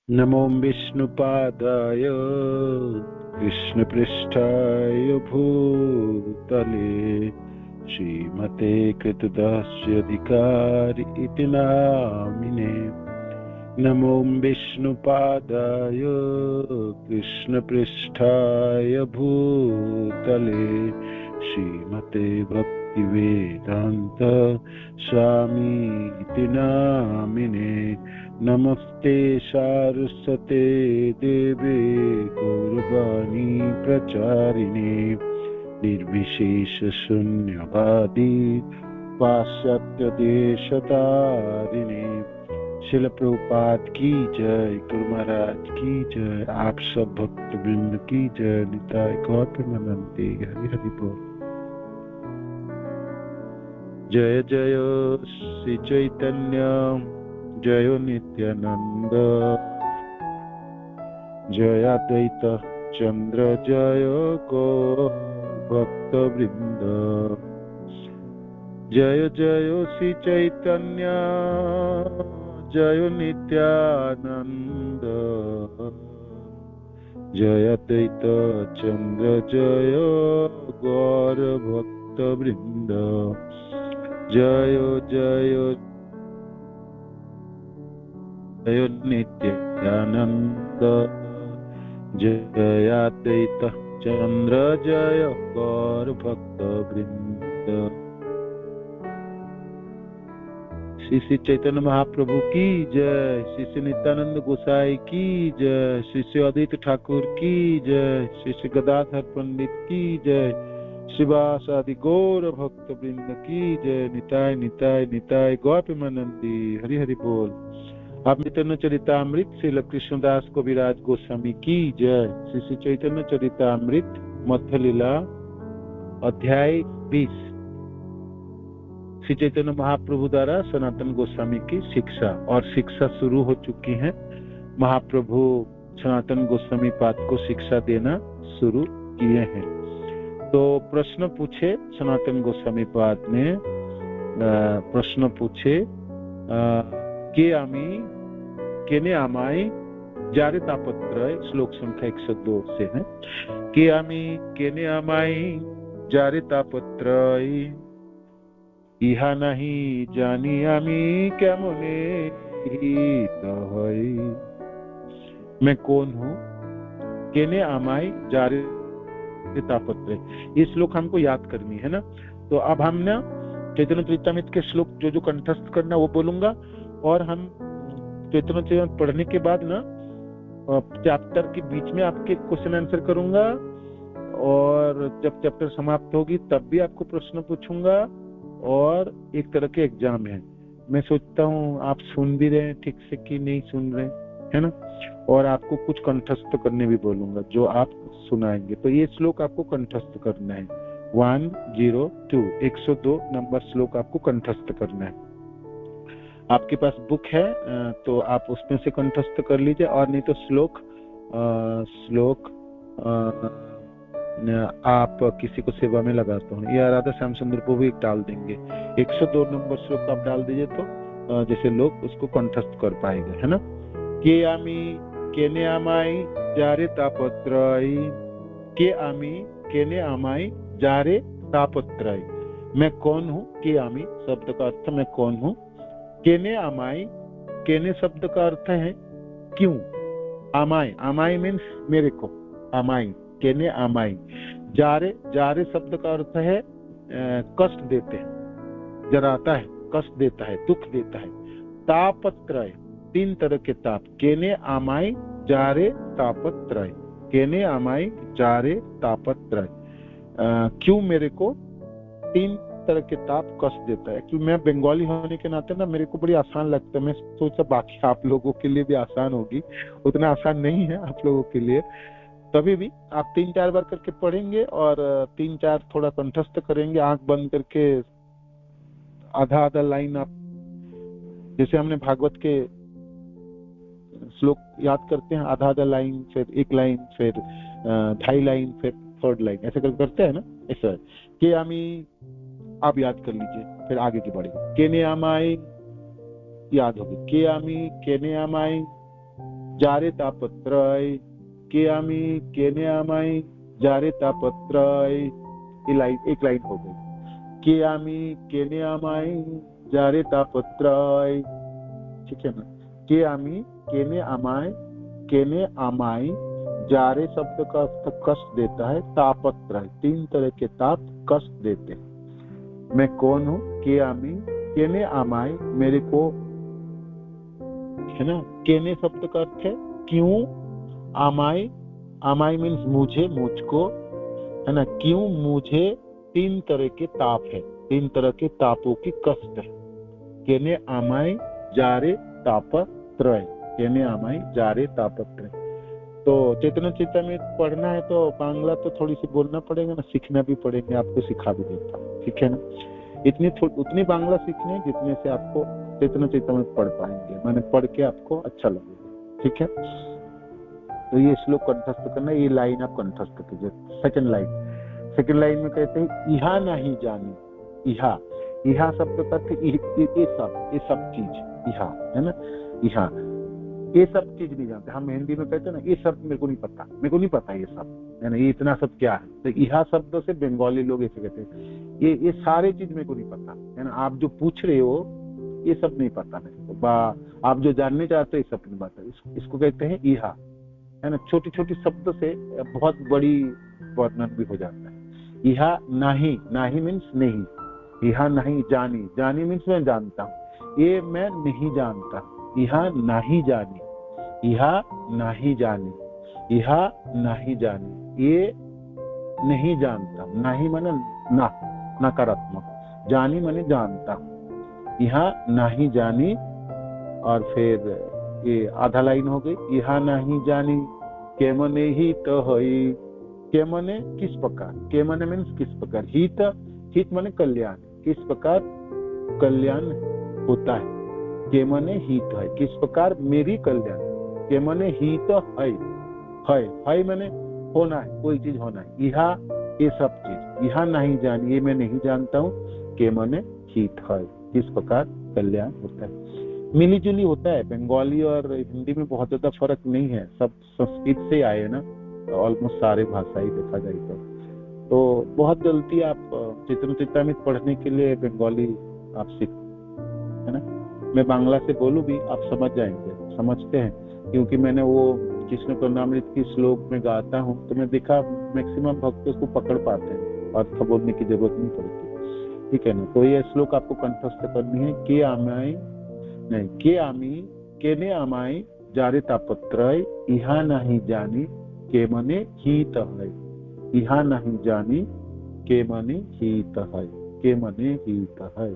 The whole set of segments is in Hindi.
नमो विष्णुपादाय कृष्णपृष्ठाय भूतले श्रीमते कृतदास्यधिकारी इति नामिने। नमो विष्णुपादाय कृष्णपृष्ठाय भूतले श्रीमते भक्तिवेदांत स्वामी इति नामिने। नमस्ते सारस्वते देवे गौरवाणी प्रचारिणे निर्विशेष शून्यवादी पाश्चात्य देशतारिणे। शिल प्रभुपाद की जय, गुरु महाराज की जय, आप सब भक्त वृंद की जय। निताय गौर प्रेमानंदे, हरि हरि बोल। जय जय श्री चैतन्य जय नित्यानंद, जय अद्वैत चंद्र जय गौर भक्त वृंद। जय जय श्री चैतन्य जय नित्यानंद, जय अद्वैत चंद्र जय गौर भक्त वृंद। जय जय जय नित्यानंद, जय अद्वैत चंद्र जय गौर भक्त वृंद। श्री श्री चैतन्य महाप्रभु की जय, श्री श्री नित्यानंद गोसाई की जय, श्री श्री अद्वैत ठाकुर की जय, श्री श्री गदाधर पंडित की जय, शिवास आदि गौर भक्त वृंद की जय। निताय निताय निताय गौर प्रेमानंदी, हरि हरि बोल। अब चैतन्य चरितामृत श्री कृष्णदास कविराज गोस्वामी की जय। श्री श्री चैतन्य चरितामृत मध्य लीला अध्याय 20। श्री चैतन्य महाप्रभु द्वारा सनातन गोस्वामी की शिक्षा, और शिक्षा शुरू हो चुकी है। महाप्रभु सनातन गोस्वामी पाद को शिक्षा देना शुरू किए हैं। तो प्रश्न पूछे सनातन गोस्वामी पाद ने, प्रश्न पूछे के आमी केने आमाई जारे तापत्रय, श्लोक संख्या 102 से है। के आमी केने आमाई जारे तापत्रय, इहा नहीं जानी आमी केमने हित हई। मैं कौन हूँ, केने आमाई जारे तापत्रय, ये श्लोक हमको याद करनी है ना। तो अब हम ना चैतन्य चरितामृत के श्लोक जो जो कंठस्थ करना वो बोलूंगा, और हम चैतन्य चरितामृत पढ़ने के बाद ना चैप्टर के बीच में आपके क्वेश्चन आंसर करूंगा, और जब चैप्टर समाप्त होगी तब भी आपको प्रश्न पूछूंगा, और एक तरह के एग्जाम है। मैं सोचता हूँ आप सुन भी रहे हैं ठीक से कि नहीं सुन रहे, है ना। और आपको कुछ कंठस्थ करने भी बोलूंगा जो आप सुनाएंगे। तो ये श्लोक आपको कंठस्थ करना है। 102 नंबर श्लोक आपको कंठस्थ करना है। आपके पास बुक है तो आप उसमें से कंठस्थ कर लीजिए, और नहीं तो श्लोक आप किसी को सेवा में लगाते हो या राधा श्याम सुंदर को भी डाल देंगे। 102 नंबर श्लोक आप डाल दीजिए, तो जैसे लोग उसको कंठस्थ कर पाएंगे, है ना। के आमी केने आमाई जारे तापत्रय, के आमी केने आमाई जारे तापत्रय। मैं कौन हूँ, के आमी शब्द का अर्थ मैं कौन हूँ। केने आमाई, केने शब्द का अर्थ है क्यों। आमाई, आमाई मीन्स मेरे को, आमाई केने आमाई। जारे, जारे शब्द का अर्थ है कष्ट देते हैं, जराता है, कष्ट देता है, दुख देता है। तापत्रय, 3 तरह के ताप। केने आमाई जारे तापत्रय, केने आमाई जारे तापत्रय। क्यों मेरे को 3 तरह के ताप कष्ट देता है। क्योंकि मैं बंगाली होने के नाते ना मेरे को बड़ी आसान लगता है। मैं सोचा बाकी आप लोगों के लिए भी आसान होगी, उतना आसान नहीं है आप लोगों के लिए। तभी भी आप 3-4 बार करके पढ़ेंगे, और 3-4 थोड़ा कंठस्थ करेंगे आंख बंद करके। आधा आधा लाइन आप, जैसे हमने भागवत के श्लोक याद करते हैं, आधा आधा लाइन, फिर 1 लाइन, फिर 2.5 लाइन, फिर 3rd लाइन, ऐसे करते हैं ना। ऐसा है कि आमी आप याद कर लीजिए, फिर आगे की बढ़ेगी। केने आमाई याद होगी, के आमी केने आमाई जारे तापत्रय, के आमी केने आमाई जारे तापत्रय। ये लाइन एक लाइन हो गई। के आमी केने आमाई जारे तापत्रय, ठीक है ना। के आमी केने आमाई, जारे शब्द का अर्थ कष्ट देता है, तापत्रय 3 तरह के ताप कष्ट देते हैं। मैं कौन हूँ? के आमी केने आमाई, मेरे को, है ना। केने शब्द का अर्थ है क्यों, आमाई, आमाई मीन्स मुझे, मुझको, है ना। क्यों मुझे 3 तरह के ताप है, 3 तरह के तापों की कष्ट है। केने आमाई जारे तापत्रय, केने आमाई जारे तापत्रय। तो चेतना चित्ता में पढ़ना है तो बांग्ला तो थोड़ी सी बोलना पड़ेगा ना, सीखना भी पड़ेगा, आपको सिखा भी देता हूँ, ठीक है ना। उतनी बांग्ला सीखनी है जितने से आपको चेतना चित्ता में पढ़ पाएंगे, मैंने पढ़ के आपको अच्छा लगेगा, ठीक है। तो ये श्लोक कंठस्थ करना, ये लाइन आप कंठस्थ कीजिए। सेकंड लाइन में कहते हैं इहा नहीं जानी। इहा शब्द का अर्थ ये सब चीज, इहा, है ना। इहा ये सब चीज नहीं जानते हम, हिंदी में कहते हैं ना ये सब मेरे को नहीं पता ये सब, है ना। ये इतना सब क्या है, तो इहा शब्द से बंगाली लोग ऐसे कहते हैं, ये सारे चीज मेरे को नहीं पता, है ना। आप जो पूछ रहे हो ये सब नहीं पता मेरे को, आप जो जानने चाहते हो ये सब नहीं पता, इसको कहते हैं इहा, है ना। छोटी छोटी शब्द से बहुत बड़ी वर्णन भी हो जाता है। इहा नाही मीन्स नहीं, इहा नहीं जानी मीन्स मैं जानता हूँ, ये मैं नहीं जानता। इहा नहीं जानी, इहा नहीं जानी, इहा नहीं जानी, ये नहीं जानता। नहीं माने ना, नकारात्मक, जानी माने जानता हूँ। इहा नहीं जानी, और फिर ये आधा लाइन हो गई। इहा नहीं जानी के मने ही तो हई, के मने किस प्रकार, के मने मीन्स किस प्रकार, हित माने कल्याण, किस प्रकार कल्याण होता है। के मने हित है, किस प्रकार मेरी कल्याण, के मने हित है माने होना है, कोई चीज होना है। इहा ये सब चीज, इहा नहीं जानी ये मैं नहीं जानता हूँ, के मने हित है, किस प्रकार कल्याण होता है। मिली जुली होता है, बंगाली और हिंदी में बहुत ज्यादा फर्क नहीं है, सब संस्कृत से आए ना, ऑलमोस्ट सारे भाषा ही देखा जाए तो बहुत जल्दी आप चेतना चित्तामृत पढ़ने के लिए बंगाली आप सीख, है ना। मैं बांग्ला से बोलूं भी आप समझ जाएंगे, समझते हैं, क्योंकि मैंने वो कृष्ण करुणामृत की श्लोक में गाता हूँ तो मैं देखा मैक्सिमम भक्त उसको पकड़ पाते हैं, अर्थ बोलने की जरूरत नहीं पड़ती, ठीक है ना। तो ये श्लोक आपको कंठस्थ करनी है। के आमी केने आमाई जारे तापत्रय, इहा नहीं जानी के मने हित है, इहा नहीं जानी के मने हित है, के मने हित है,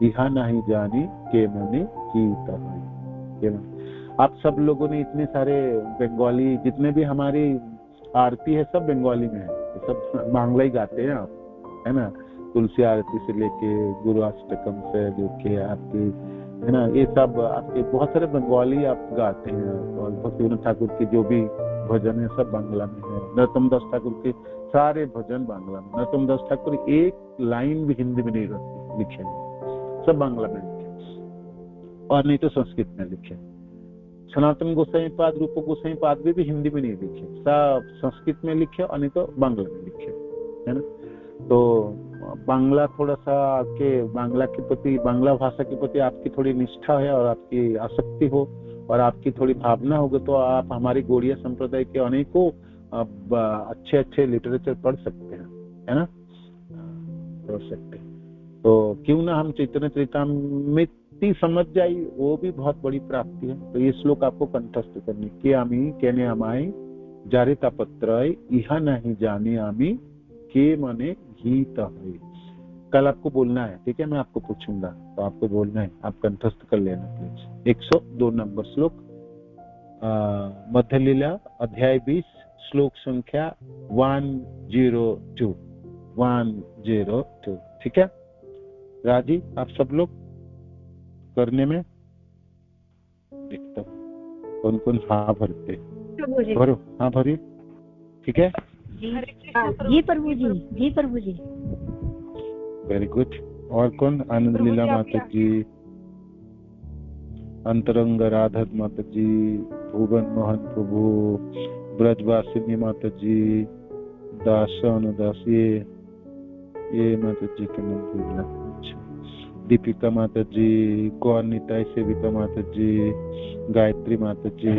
इहा नहीं जानी के मने हित है। आप सब लोगों ने इतने सारे बंगाली, जितने भी हमारी आरती है सब बंगाली में है, सब बांग्ला ही गाते हैं आप, है ना। तुलसी आरती से लेके गुरु अष्टकम से लेके आपकी, है ना, ये सब आपके बहुत सारे बंगाली आप गाते हैं। और भक्तिविनोद ठाकुर की जो भी भजन है सब बांग्ला में है। नरोत्तम दास ठाकुर के सारे भजन बांग्ला में। नरोत्तम दास ठाकुर एक लाइन भी हिंदी में नहीं लिखे, सब बांग्ला में लिखे, और नहीं तो संस्कृत में लिखे। सनातन गोसाई पाद, रूप गोसाई पाद भी हिंदी में नहीं लिखे, सब संस्कृत में लिखे और नहीं तो बांग्ला में लिखे, है ना। तो बांग्ला थोड़ा सा आपके बांग्ला के प्रति, बांग्ला भाषा के प्रति आपकी थोड़ी निष्ठा है और आपकी आसक्ति हो और आपकी थोड़ी भावना होगी तो आप हमारी गौड़िया संप्रदाय के अनेकों अच्छे अच्छे लिटरेचर पढ़ सकते हैं, है ना, पढ़ सकते हैं। तो क्यों ना हम चैतन्य चरितामृत समझ जाए, वो भी बहुत बड़ी प्राप्ति है। तो ये श्लोक आपको कंठस्थ करने के आमी केने आमाई जारे तापत्रय, इहा नहीं जाने आमी के मने हित है। कल आपको बोलना है, ठीक है, मैं आपको पूछूंगा तो आपको बोलना है, आप कंठस्थ कर लेना प्लीज। 102 नंबर श्लोक, मध्य लीला अध्याय 20 श्लोक संख्या 102, ठीक है। राजी आप सब लोग करने में देखता हूँ कौन कौन हाँ भरते, भरो, हाँ भरिए, ठीक है जी प्रभु जी, जी प्रभु जी। Very good. और कौन? आनंद लीला माता जी, अंतरंग राधा माता जी, भुवन मोहन प्रभु, ब्रजवासिनी माता जी, दासा अनुदास, ये माता जी के नाम भूलना। अच्छा, दीपिका माता जी, गौर निताई सेविका माता जी, गायत्री माता जी,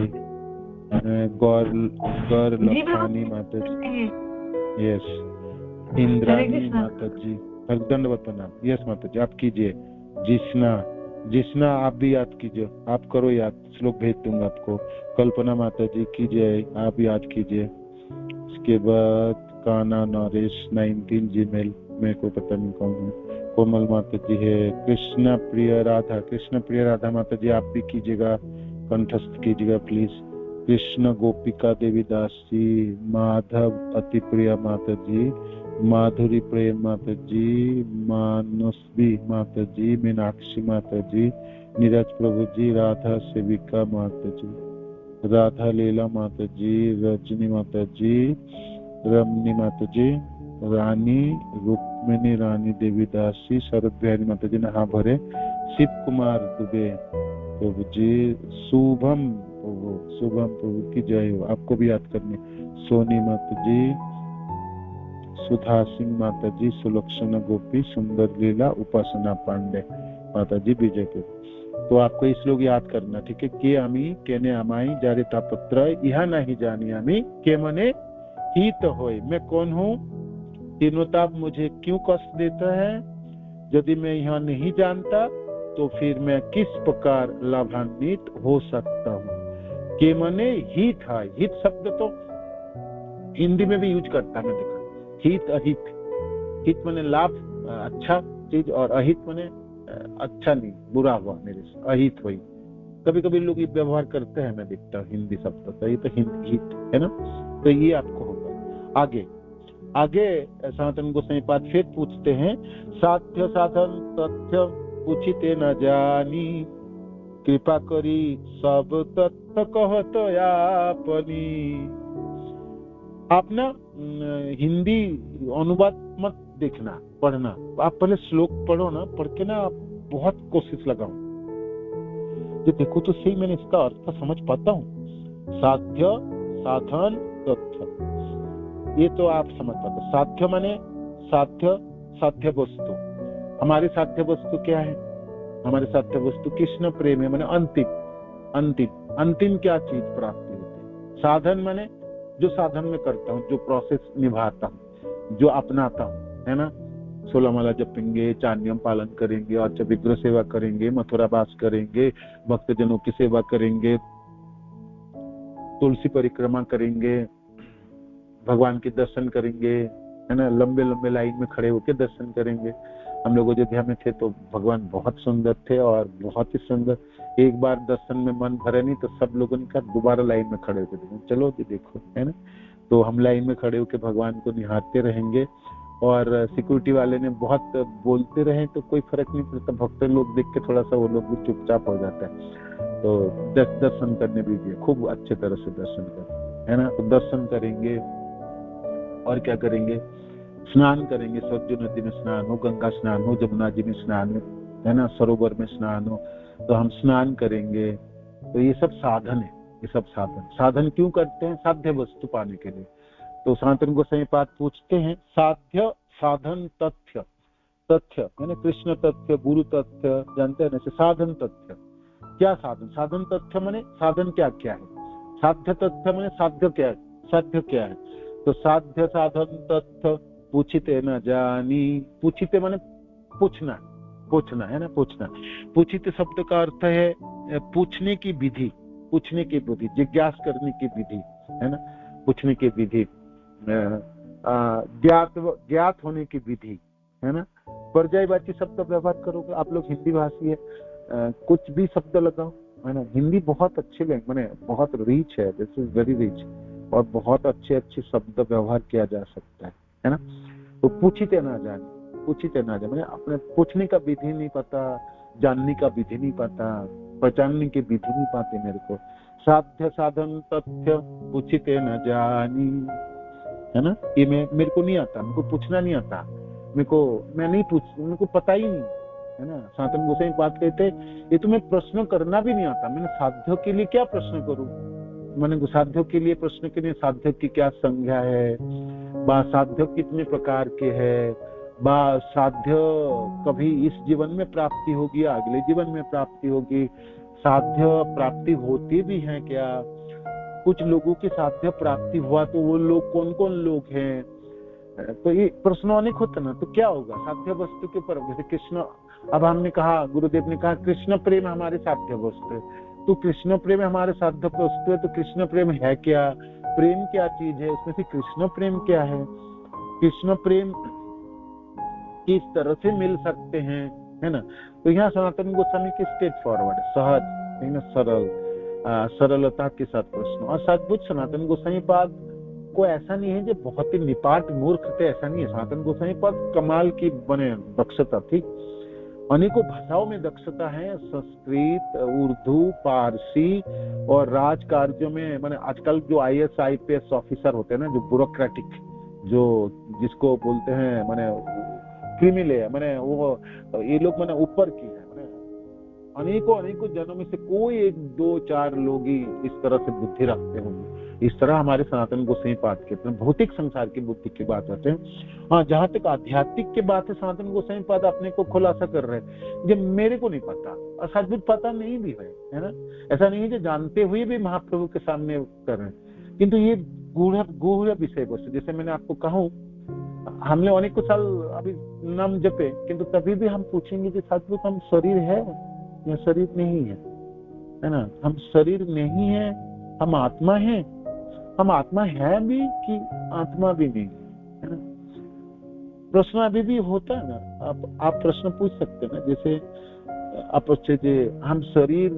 गौर लखानी माता जी, यस, इंद्रानी माता जी, दंडवत प्रणाम। यस माता जी, आप कीजिए। जिसना आप भी याद कीजिए, आप करो याद, श्लोक भेज दूंगा आपको। कल्पना माता जी कीजिए, आप याद कीजिए। उसके बाद काना नरेश 19 जीमेल, मेरे को पता नहीं कौन है। कोमल माता जी है। कृष्ण प्रिय राधा माता जी आप भी कीजिएगा, कंठस्थ कीजिएगा प्लीज। कृष्ण गोपिका देवी दास जी, माधव अति प्रिया माता जी, माधुरी प्रेम माता जी, मानसवी माता जी, मीनाक्षी माता जी, नीरज प्रभु जी, राधा सेविका माता जी, राधा लीला माता जी, रजनी माता जी, रमनी माता जी, रानी रुक्मिणी रानी देवीदास जी, शरद बिहारी माता जी ने हाँ भरे। शिव कुमार दुबे प्रभु जी, शुभम प्रभु की जय हो, आपको भी याद करनी। सोनी माता जी, सुधा सिंह माता जी, सुलक्षणा गोपी, सुंदर लीला, उपासना पांडे माता जी, बीजेपी। तो आपको इस लोग याद करना, ठीक है। के आमी केने आमाई जारे तापत्र यह नहीं जानी आमी के मने हित होय। मैं कौन हूँ, तीनों ताप मुझे क्यों कष्ट देता है, यदि मैं यह नहीं जानता तो फिर मैं किस प्रकार लाभान्वित हो सकता हूँ। के मने हित है। हित शब्द तो हिंदी में भी यूज करता है, मैं देखा। हित अहित, हित माने लाभ, अच्छा चीज, और अहित माने अच्छा नहीं, बुरा हुआ मेरे से, अहित हुई। कभी कभी लोग ये व्यवहार करते हैं, मैं देखता हूँ हिंदी शब्द तो, ये तो हित है ना। तो ये आपको होगा। आगे सनातन गोसाई पाद फिर पूछते हैं, साध्य साधन तथ्य पूछिते न जानी, कृपा करी सब तथ्य कहत आपनी। आप ना हिंदी अनुवाद मत देखना, पढ़ना, आप पहले श्लोक पढ़ो ना, पढ़ के ना आप बहुत कोशिश लगाओ, जो देखो तो सही मैंने इसका अर्थ समझ पाता हूँ। साध्य साधन तथ्य, ये तो आप समझ पाते। साध्य माने साध्य वस्तु। हमारी साध्य वस्तु क्या है, हमारे साध्य वस्तु कृष्ण प्रेम है, माने अंतिम क्या चीज प्राप्ति होती है। साधन माने जो साधन में करता हूँ, जो प्रोसेस निभाता हूँ, जो अपनाता हूँ, है ना। 16 माला जपेंगे, 4 नियम पालन करेंगे, और विग्रह सेवा करेंगे, मथुरा वास करेंगे, भक्तजनों की सेवा करेंगे, तुलसी परिक्रमा करेंगे, भगवान के दर्शन करेंगे, है ना। लंबे लाइन में खड़े होकर दर्शन करेंगे। हम लोग अयोध्या में थे तो भगवान बहुत सुंदर थे, और बहुत ही सुंदर। एक बार दर्शन में मन भरे नहीं तो सब लोगों ने कहा दोबारा लाइन में खड़े होकर चलो जी देखो, है ना। तो हम लाइन में खड़े होकर भगवान को निहारते रहेंगे, और सिक्योरिटी वाले ने बहुत बोलते रहे तो कोई फर्क नहीं पड़ता, भक्त लोग देख के थोड़ा सा वो लोग भी चुपचाप हो जाता है। तो दर्शन करने भी दिए, खूब अच्छे तरह से दर्शन कर, है ना। तो दर्शन करेंगे और क्या करेंगे, स्नान करेंगे। सरजू नदी में स्नान हो, गंगा स्नान हो, जमुना जी में स्नान हो, है ना, सरोवर में स्नान हो, तो हम स्नान करेंगे। तो ये सब साधन है, ये सब साधन क्यों करते हैं, साध्य वस्तु पाने के लिए। तो सनातन गोसाई पाद पूछते हैं, साध्य साधन तथ्य यानी कृष्ण तथ्य, गुरु तथ्य, जानते हैं ना। साधन तथ्य क्या, साधन तथ्य माने साधन क्या क्या है, साध्य तथ्य माने साध्य क्या है। तो साध्य साधन तथ्य पूछिते न जानी, पूछिते माने पूछना है ना, पूछिते शब्द का अर्थ है पूछने की विधि, जिज्ञास करने की विधि, है ना। पूछने की विधि, ज्ञात होने की विधि, है ना। पर्यायवाची शब्द व्यवहार करोगे आप लोग, हिंदी भाषी है, कुछ भी शब्द लगाओ, है ना। हिंदी बहुत अच्छी लैंग्वेज, माने बहुत रिच है, दिस इज वेरी रिच, और बहुत अच्छे शब्द व्यवहार किया जा सकता है ना। तो पूछिते ना जाने मैंने अपने पूछने का विधि नहीं पता, जानने का विधि नहीं पता, पहचानने की विधि नहीं पाते मेरे को। साध्य साधन तथ्य पूछिते न जानी, है ना। ये मेरे को नहीं आता, मेरे को पूछना नहीं आता, मेरे को पता ही नहीं, है ना। सनातन गोसाई बात कहते, ये तुम्हें प्रश्न करना भी नहीं आता, मैंने साध्य के लिए क्या प्रश्न करूं, मैंने साध्य के लिए प्रश्न के लिए साध्य की क्या संज्ञा है, बा साध्य कितने प्रकार के है, बा साध्य कभी इस जीवन में प्राप्ति होगी या अगले जीवन में प्राप्ति होगी, साध्य प्राप्ति होती भी है क्या, कुछ लोगों की साध्य प्राप्ति हुआ तो वो लोग कौन कौन लोग हैं, तो ये प्रश्न अनेक होते ना। तो क्या होगा साध्य वस्तु के ऊपर, जैसे कृष्ण, अब हमने कहा, गुरुदेव ने कहा कृष्ण प्रेम हमारे साध्य वस्तु है, तो कृष्ण प्रेम हमारे साध्य वस्तु है, तो कृष्ण प्रेम है क्या, प्रेम क्या चीज है, उसमें से कृष्ण प्रेम क्या है, कृष्ण प्रेम किस तरह से मिल सकते हैं, है ना। तो यहाँ सनातन गोस्वामी के स्ट्रेट फॉरवर्ड, सहज, सरल, सरलता के साथ प्रश्न। और सचमुच सनातन गोस्वामी पाद को ऐसा नहीं है जो बहुत ही निपाट मूर्ख थे, ऐसा नहीं है। सनातन गोस्वामी पाद कमाल की बने दक्षता थी, अनेकों भाषाओं में दक्षता है, संस्कृत, उर्दू, पारसी और राज कार्यों में, माने आजकल जो IAS IPS ऑफिसर होते हैं ना, जो ब्यूरोक्रेटिक, जो जिसको बोलते हैं माने क्रिमिनल, माने वो ये लोग माने ऊपर की है, माने अनेकों जनों में से कोई 1 2 4 लोग ही इस तरह से बुद्धि रखते होंगे। इस तरह हमारे सनातन गोस्वामी पाद के भौतिक संसार की बुद्धि की बात होते हैं। हाँ, जहां तक आध्यात्मिक की बात है, सनातन गोस्वामी पाद अपने को खुलासा कर रहे हैं, जब मेरे को नहीं पता और सचमुच पता नहीं भी है ना। ऐसा नहीं है जो जानते हुए भी महाप्रभु के सामने कर रहे हैं, किंतु ये गूढ़ विषय वस्तु, जैसे मैंने आपको कहूँ, हमने अनेक साल अभी नाम जपे, किंतु तभी भी हम पूछेंगे कि सचमुच हम शरीर है या शरीर नहीं है ना। हम शरीर नहीं है, हम आत्मा है, हम आत्मा है भी कि आत्मा भी नहीं है ना। प्रश्न अभी भी होता है ना, आप प्रश्न पूछ सकते हैं ना, जैसे आप हम शरीर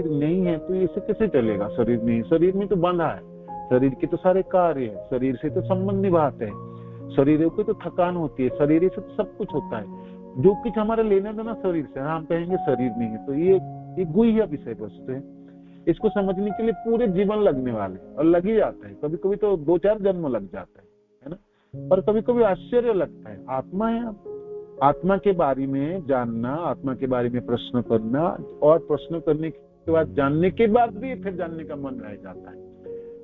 नहीं है तो ऐसे कैसे चलेगा, शरीर नहीं, शरीर में तो बंधा है, शरीर के तो सारे कार्य है, शरीर से तो संबंध निभाते हैं, शरीर की तो थकान होती है, शरीर से तो सब कुछ होता है, जो कुछ हमारा लेना देना शरीर से, हम कहेंगे शरीर नहीं है, तो ये गुह्य विषय वस्तु है। इसको समझने के लिए पूरे जीवन लगने वाले, और लग ही जाता है, कभी कभी तो 2-4 जन्म लग जाता है ना। और कभी कभी आश्चर्य लगता है, आत्मा है, आत्मा के बारे में जानना, आत्मा के बारे में प्रश्न करना, और प्रश्न करने के बाद जानने के बाद भी फिर जानने का मन रह जाता है।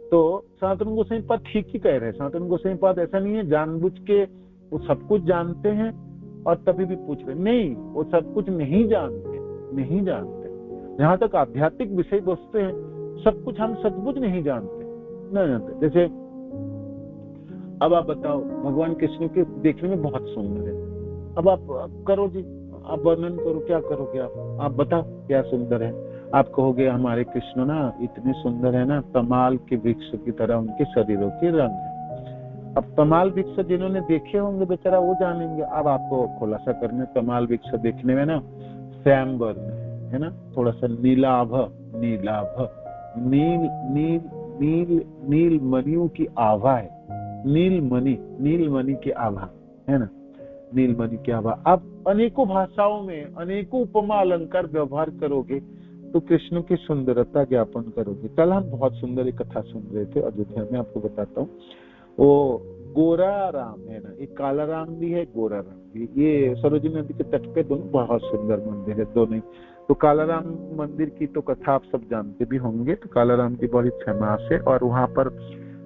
तो सनातन गोस्वामी पाद ठीक ही कह रहे हैं। सनातन गोस्वामी पाद ऐसा नहीं है जानबूझ के वो सब कुछ जानते हैं और तभी भी पूछ रहे, नहीं, वो सब कुछ नहीं जानते। जहां तक आध्यात्मिक विषय वस्तु है, सब कुछ हम सचमुच नहीं जानते। जैसे अब आप बताओ, भगवान कृष्ण के देखने में बहुत सुंदर है, अब आप करो जी, आप वर्णन करो, क्या करोगे आप बताओ क्या सुंदर है। आप कहोगे हमारे कृष्ण ना इतने सुंदर है ना, तमाल के वृक्ष की तरह उनके शरीरों के रंग है। अब तमाल वृक्ष जिन्होंने देखे होंगे बेचारा वो जानेंगे। अब आपको खुलासा करने, तमाल वृक्ष देखने में ना श्याम वर्ण है ना, थोड़ा सा नीलाभ, नील मणियों की आभा है, नील मणि की आभा है ना, नील मणि की आभा। आप अनेकों भाषाओं में अनेकों उपमा अलंकार व्यवहार करोगे तो कृष्ण की सुंदरता ज्ञापन करोगे। कल हम बहुत सुंदर एक कथा सुन रहे थे अयोध्या में, आपको बताता हूँ। वो गोरा राम है ना, एक काला राम भी है, गोरा राम भी। ये सरोजिनी नदी के तट पे दोनों बहुत सुंदर मंदिर है दोनों। तो काला राम मंदिर की तो कथा आप सब जानते भी होंगे। तो काला राम की बड़ी फेमस है, और वहां पर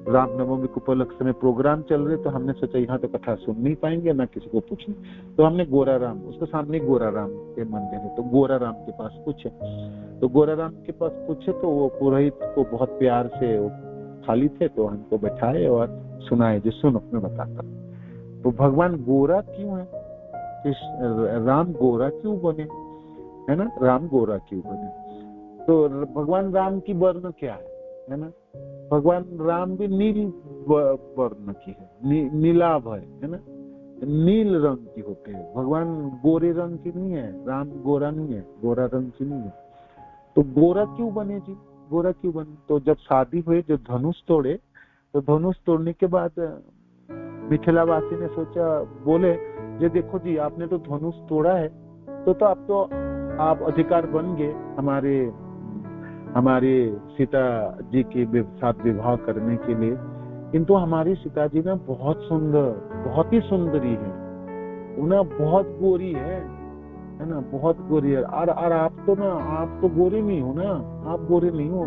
रामनवमी के उपलक्ष्य में प्रोग्राम चल रहे, तो हमने सोचा यहाँ तो कथा सुन नहीं पाएंगे ना किसी को पूछने, तो हमने गोरा राम, उसके सामने गोरा राम के मंदिर है, तो गोरा राम के पास पूछे। तो गोरा राम के पास पूछे तो वो पुरोहित को बहुत प्यार से, खाली थे तो हमको बैठाए और सुनाए, जो सुनो मैं बताता। तो भगवान गोरा क्यों है, राम गोरा क्यों बने, है ना, राम गोरा क्यों बने। तो भगवान राम की वर्ण क्या है ना, भगवान राम भी नील वर्ण की है, नीलाभ है ना, नील रंग की होते हैं। भगवान गोरे रंग की नहीं है, राम गोरा नहीं है, गोरा रंग की नहीं है। तो गोरा क्यों बने जी, गोरा क्यों बने। तो जब शादी हुई, जब धनुष तोड़े, तो धनुष तोड़ने के बाद मिथिलावासी ने सोचा, बोले ये देखो जी आपने तो धनुष तोड़ा है, तो आप अधिकार बन गए हमारे सीता जी के साथ विवाह करने के लिए, किंतु हमारी सीता जी ना बहुत सुंदर, बहुत ही सुंदरी है, उन्हें बहुत गोरी है ना, बहुत गोरी है। और आप तो गोरे नहीं हो ना, आप गोरे नहीं हो,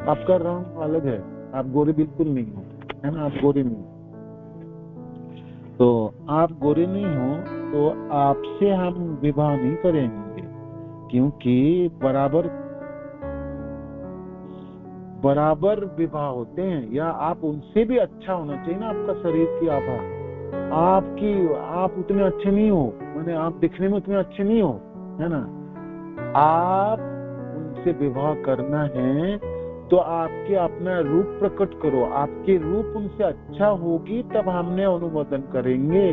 आपका रंग अलग है, आप गोरे बिल्कुल नहीं हो, है ना, आप गोरे नहीं हो। तो आप गोरे नहीं हो तो आपसे हम विवाह नहीं करेंगे, क्योंकि बराबर विवाह होते हैं, या आप उनसे भी अच्छा होना चाहिए ना आपका शरीर की आभा। आप उतने अच्छे नहीं हो, माने आप दिखने में उतने अच्छे नहीं हो, है ना। आप उनसे विवाह करना है तो आपके अपना रूप प्रकट करो, आपके रूप उनसे अच्छा होगी तब हमने अनुमोदन करेंगे।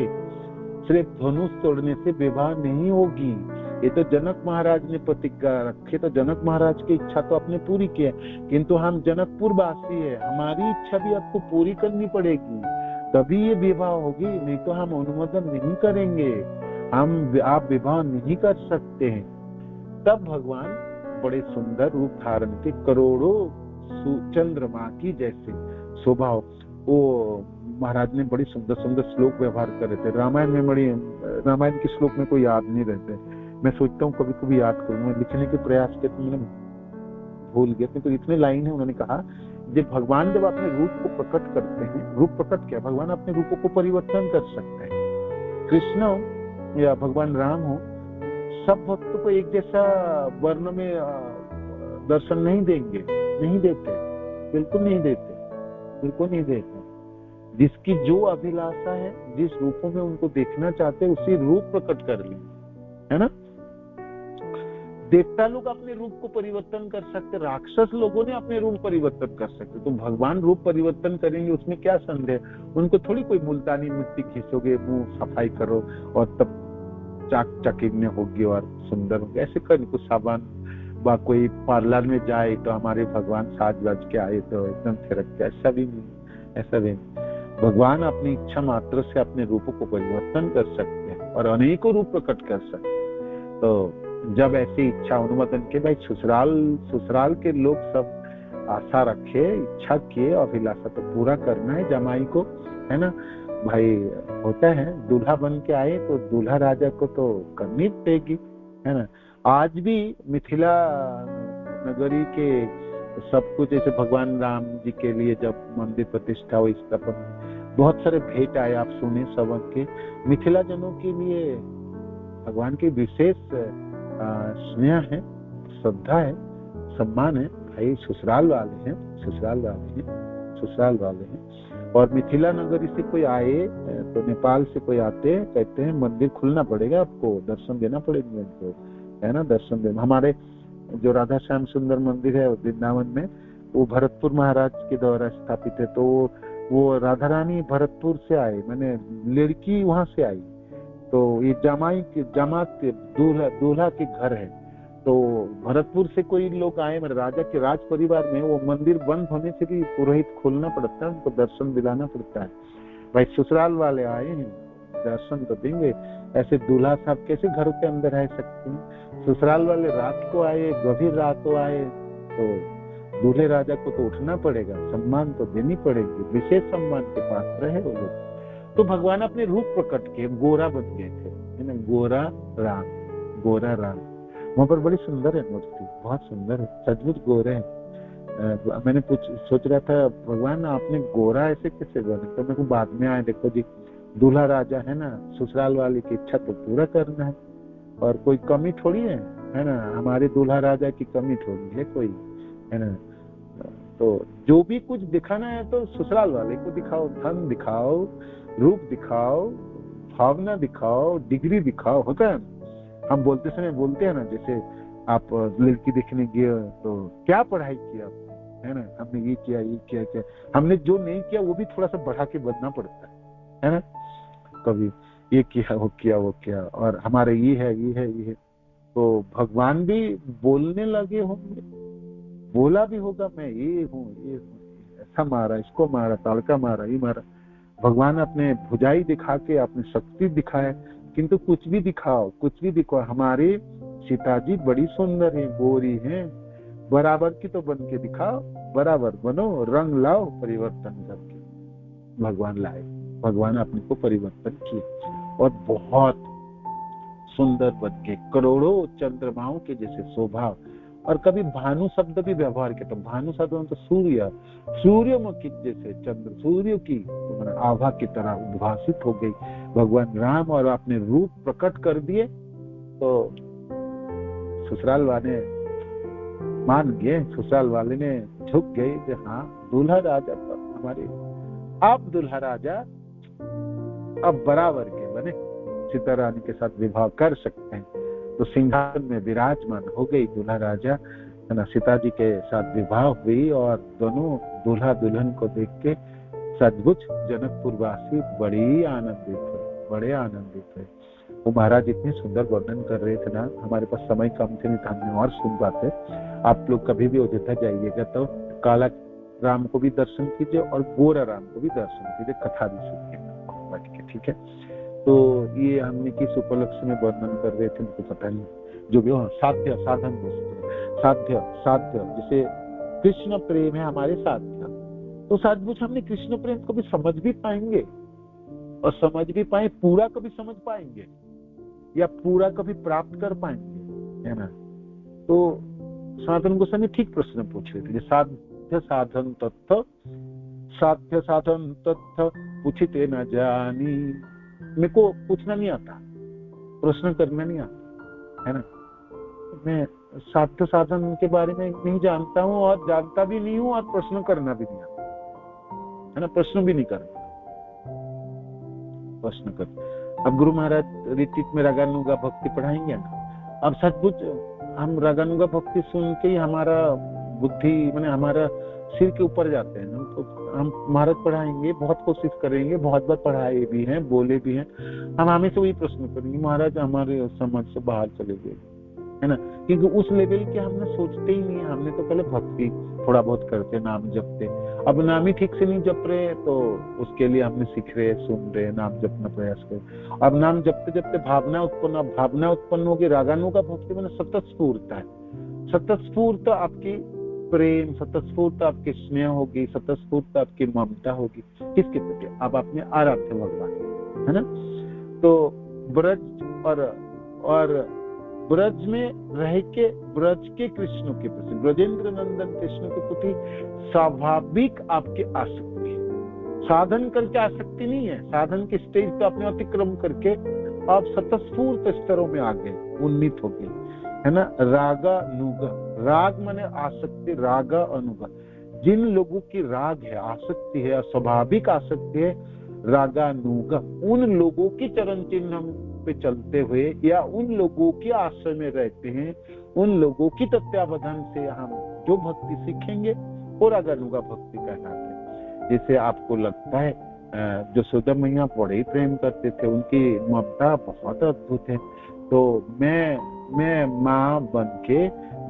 सिर्फ धनुष तोड़ने से विवाह नहीं होगी। ये तो जनक महाराज ने प्रतिज्ञा रखी, तो जनक महाराज की इच्छा तो आपने पूरी की है, किंतु हम जनकपुर वासी है, हमारी इच्छा भी आपको पूरी करनी पड़ेगी, तभी ये विवाह होगी, नहीं तो हम अनुमोदन नहीं करेंगे, आप विवाह नहीं कर सकते हैं। तब भगवान बड़े सुंदर रूप धारण के, करोड़ों चंद्रमा की जैसे शोभा। वो महाराज ने बड़ी सुंदर सुंदर श्लोक व्यवहार कर रहे थे। रामायण के श्लोक में कोई याद नहीं रहते, मैं सोचता हूँ कभी कभी याद करूँ, मैं लिखने के प्रयास किए तो मैंने भूल गया, तो इतने लाइन है। उन्होंने कहा जब भगवान जब अपने रूप को प्रकट करते हैं, रूप प्रकट क्या, भगवान अपने रूपों को परिवर्तन कर सकते हैं। कृष्ण हो या भगवान राम हो, सब भक्तों को एक जैसा वर्ण में दर्शन नहीं देंगे, नहीं देते, बिल्कुल नहीं देते, बिल्कुल नहीं देते। जिसकी जो अभिलाषा है, जिस रूपों में उनको देखना चाहते हैं, उसी रूप प्रकट कर लेंगे, है ना। देवता लोग अपने रूप को परिवर्तन कर सकते, राक्षस लोगों ने अपने रूप परिवर्तन कर सकते, तो भगवान रूप परिवर्तन करेंगे उसमें क्या संदेह। उनको थोड़ी कोई मुल्तानी मिट्टी खींचोगे, मुंह सफाई करो और तब चाक चकिन्य होगी और सुंदर होगी, ऐसे कर कुछ साबान बा कोई पार्लर में जाए तो हमारे भगवान साज बाज के आए तो एकदम थिरक के, ऐसा भी नहीं, ऐसा भी नहीं। भगवान अपनी इच्छा मात्र से अपने रूपों को परिवर्तन कर सकते हैं और अनेकों रूप प्रकट कर सकते हैं। तो जब ऐसी इच्छा अनुमोदन के, भाई ससुराल के लोग सब आशा रखे, इच्छा किए, अभिलाषा तो पूरा करना है जमाई को, है ना भाई। होता है दूल्हा बन के आए तो दूल्हा राजा को तो करनी पड़ेगी, है ना। आज भी मिथिला नगरी के सब कुछ, जैसे भगवान राम जी के लिए जब मंदिर प्रतिष्ठा हुई, स्थापना, बहुत सारे भेंट आए, आप सुने सबन के। मिथिला जनों के लिए भगवान की विशेष स्नेह है, श्रद्धा है, सम्मान है। भाई ससुराल वाले हैं, ससुराल वाले हैं, ससुराल वाले हैं। और मिथिला नगरी से कोई आए तो नेपाल से कोई आते, कहते हैं मंदिर खुलना पड़ेगा, आपको दर्शन देना पड़ेगा उनको, है ना, दर्शन देना। हमारे जो राधा श्याम सुंदर मंदिर है वृंदावन में, वो भरतपुर महाराज के द्वारा स्थापित है। तो वो राधा रानी भरतपुर से आए, मैंने लड़की वहां से आई, तो ये जमात दूल्हा के घर है। तो भरतपुर से कोई लोग आए, मेरे राजा के राज परिवार में, वो मंदिर बंद होने से भी पुरोहित खोलना पड़ता है, उनको दर्शन दिलाना पड़ता है। भाई ससुराल वाले आए हैं, दर्शन तो देंगे, ऐसे दूल्हा साहब कैसे घर के अंदर रह सकते हैं। ससुराल वाले रात को आए, गभीर रात को आए, तो दूल्हे राजा को तो उठना पड़ेगा, सम्मान तो देनी पड़ेगी, विशेष सम्मान के पात्र है वो लोग। तो भगवान अपने रूप प्रकट के गोरा बन गए थे, है ना, गोरा राम। वहाँ पर बड़ी सुंदर है मूर्ति, बहुत सुंदर है, सचमुच गोरे हैं। मैंने सोच रहा था भगवान आपने गोरा ऐसे कैसे बने, तो मेरे को बाद में आए, देखो जी दूल्हा राजा है ना, ससुराल वाले की इच्छा तो पूरा करना है, और कोई कमी थोड़ी है ना, हमारे दूल्हा राजा की कमी थोड़ी है कोई, है ना। तो जो भी कुछ दिखाना है तो ससुराल वाले को दिखाओ, धन दिखाओ, रूप दिखाओ, भावना दिखाओ, डिग्री दिखाओ। होता है हम बोलते समय बोलते हैं ना, जैसे आप लड़की देखने गए तो क्या पढ़ाई किया, है ना, हमने ये किया, हमने जो नहीं किया वो भी थोड़ा सा बढ़ा के बनना पड़ता है ना। कभी ये किया, वो किया, और हमारे ये है। तो भगवान भी बोलने लगे होंगे, बोला भी होगा मैं ये हूँ, ऐसा मारा, इसको मारा, ताड़का मारा, ये मारा। भगवान अपने भुजाई दिखा के अपनी शक्ति दिखाए, किंतु कुछ भी दिखाओ, हमारी सीता जी बड़ी सुंदर है, गोरी है, बराबर की तो बन के दिखाओ, बराबर बनो, रंग लाओ, परिवर्तन करके भगवान लाए। भगवान अपने को परिवर्तन किए और बहुत सुंदर बन के, करोड़ों चंद्रमाओं के जैसे शोभा, और कभी भानु शब्द भी व्यवहार किया। तो भानु शब्द तो सूर्य, सूर्यमुखी जैसे चंद्र सूर्य की आभा की तरह उद्भासित हो गई भगवान राम, और अपने रूप प्रकट कर दिए। तो ससुराल वाले मान गए, ससुराल वाले ने झुक गए कि हाँ दूल्हा राजा तो हमारे, आप दूल्हा राजा अब बराबर के बने, सीता रानी के साथ विवाह कर सकते हैं। तो सिंहासन में विराजमान हो गई दूल्हा राजा, है ना। सीता जी के साथ विवाह हुई और दोनों दूल्हा दुल्हन को देख के सचमुच जनकपुर वासी बड़ी आनंदित हुए, बड़े आनंदित हुए। वो महाराज इतने सुंदर वर्णन कर रहे थे ना, हमारे पास समय कम थे, नहीं तो हमने और सुन पाते। आप लोग कभी भी अयोध्या जाइएगा तो काला राम को भी दर्शन कीजिए और गोरा राम को भी दर्शन कीजिए, कथा भी सुनिए, ठीक है। तो ये हमने किस उपलक्ष्य में वर्णन कर रहे थे मुझे पता नहीं, जो भी हो। साध्य साधन वस्तु, साध्य साध्य जैसे कृष्ण प्रेम है हमारे साध्य, तो सचमुच हमने कृष्ण प्रेम को भी समझ भी पाएंगे, और समझ भी पाए पूरा कभी समझ पाएंगे या पूरा कभी प्राप्त कर पाएंगे, है ना। तो सनातन गोस्वामी ठीक प्रश्न पूछ रहे थे। साध्य साधन तत्व, साध्य साधन तत्व पूछते न जानी। मेरे को पूछना नहीं आता, प्रश्न करना नहीं आता, है ना। मैं साध्य साधन के बारे में नहीं जानता हूँ और जानता भी नहीं हूँ और प्रश्न करना भी नहीं आता, है ना। प्रश्न भी नहीं करना, प्रश्न कर। अब गुरु महाराज ऋतिक में रागानुगा भक्ति पढ़ाएंगे ना, अब सचमुच हम रागानुगा भक्ति सुन के ही हमारा बुद्धि मैंने हमारा सिर के ऊपर जाते हैं। तो हम महाराज पढ़ाएंगे, बहुत कोशिश करेंगे, बहुत बार पढ़ाए भी हैं, बोले भी हैं, हम हमेशा वही प्रश्न करेंगे, महाराज हमारे समझ से बाहर चले गए, है ना। क्योंकि उस लेवल के हमने सोचते ही नहीं है। हमने तो पहले भक्ति थोड़ा बहुत करते, नाम जपते, अब नाम ही ठीक से नहीं जप रहे, तो उसके लिए हमने सीख रहे, सुन रहे, नाम जपना प्रयास कर। अब नाम जपते जपते भावना उत्पन्न होगी। रागानुगा भक्ति में सतत स्फूर्ता है, सतत स्फूर्त आपकी प्रेम, सतत स्फूर्त आपकी स्नेह होगी, सतत स्फूर्त आपकी ममता होगी। किसके प्रति? आप अपने आराध्य भगवान, है ना। तो ब्रज और ब्रज में रह के ब्रज के कृष्ण के प्रति, ब्रजेंद्र नंदन कृष्ण के प्रति स्वाभाविक आपकी आसक्ति है। साधन करके आसक्ति नहीं है, साधन के स्टेज पे आपने अतिक्रम करके आप सतस्फूर्त स्तरों में आ गए, उन्नीत हो गए, है ना। रागानुगा, राग माने आसक्ति, रागा अनुगा। जिन लोगों की राग है, आसक्ति है, स्वाभाविक आसक्ति है, रागानुगा, उन लोगों की चरण चिन्ह पे चलते हुए या उन लोगों के आश्रय में रहते हैं, उन लोगों की तत्वावधान से हम जो भक्ति सीखेंगे वो रागानुगा भक्ति कहलाते हैं। जैसे आपको लगता है जसोदा मैया बड़े प्रेम करते थे, उनकी ममता बहुत अद्भुत है, तो मैं माँ बन के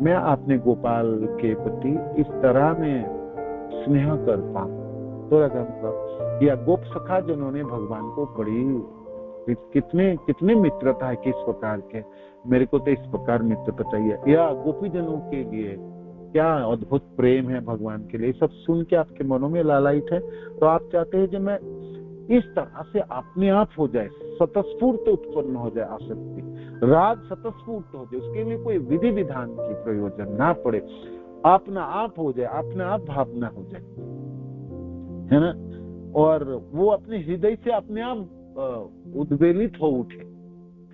मैं अपने गोपाल के प्रति इस तरह में स्नेह करता हूँ, तो रागानुगा। या गोप सखा जिन्होंने भगवान को बड़ी कितने मित्रता है, किस प्रकार के, मेरे को तो इस प्रकार मित्रता चाहिए। या गोपी जनों के लिए क्या अद्भुत प्रेम है भगवान के लिए, सब सुन के आपके मनों में लालायित है, तो आप चाहते हैं कि मैं इस तरह से अपने आप हो जाए, सतस्फूर्त उत्पन्न हो जाए आसक्ति, राग सतस्फूर्त हो जाए, उसके लिए कोई विधि विधान की प्रयोजन ना पड़े, अपना आप हो जाए, अपना आप भावना हो जाए, है ना। और वो अपने हृदय से अपने आप उद्वेलित हो उठे,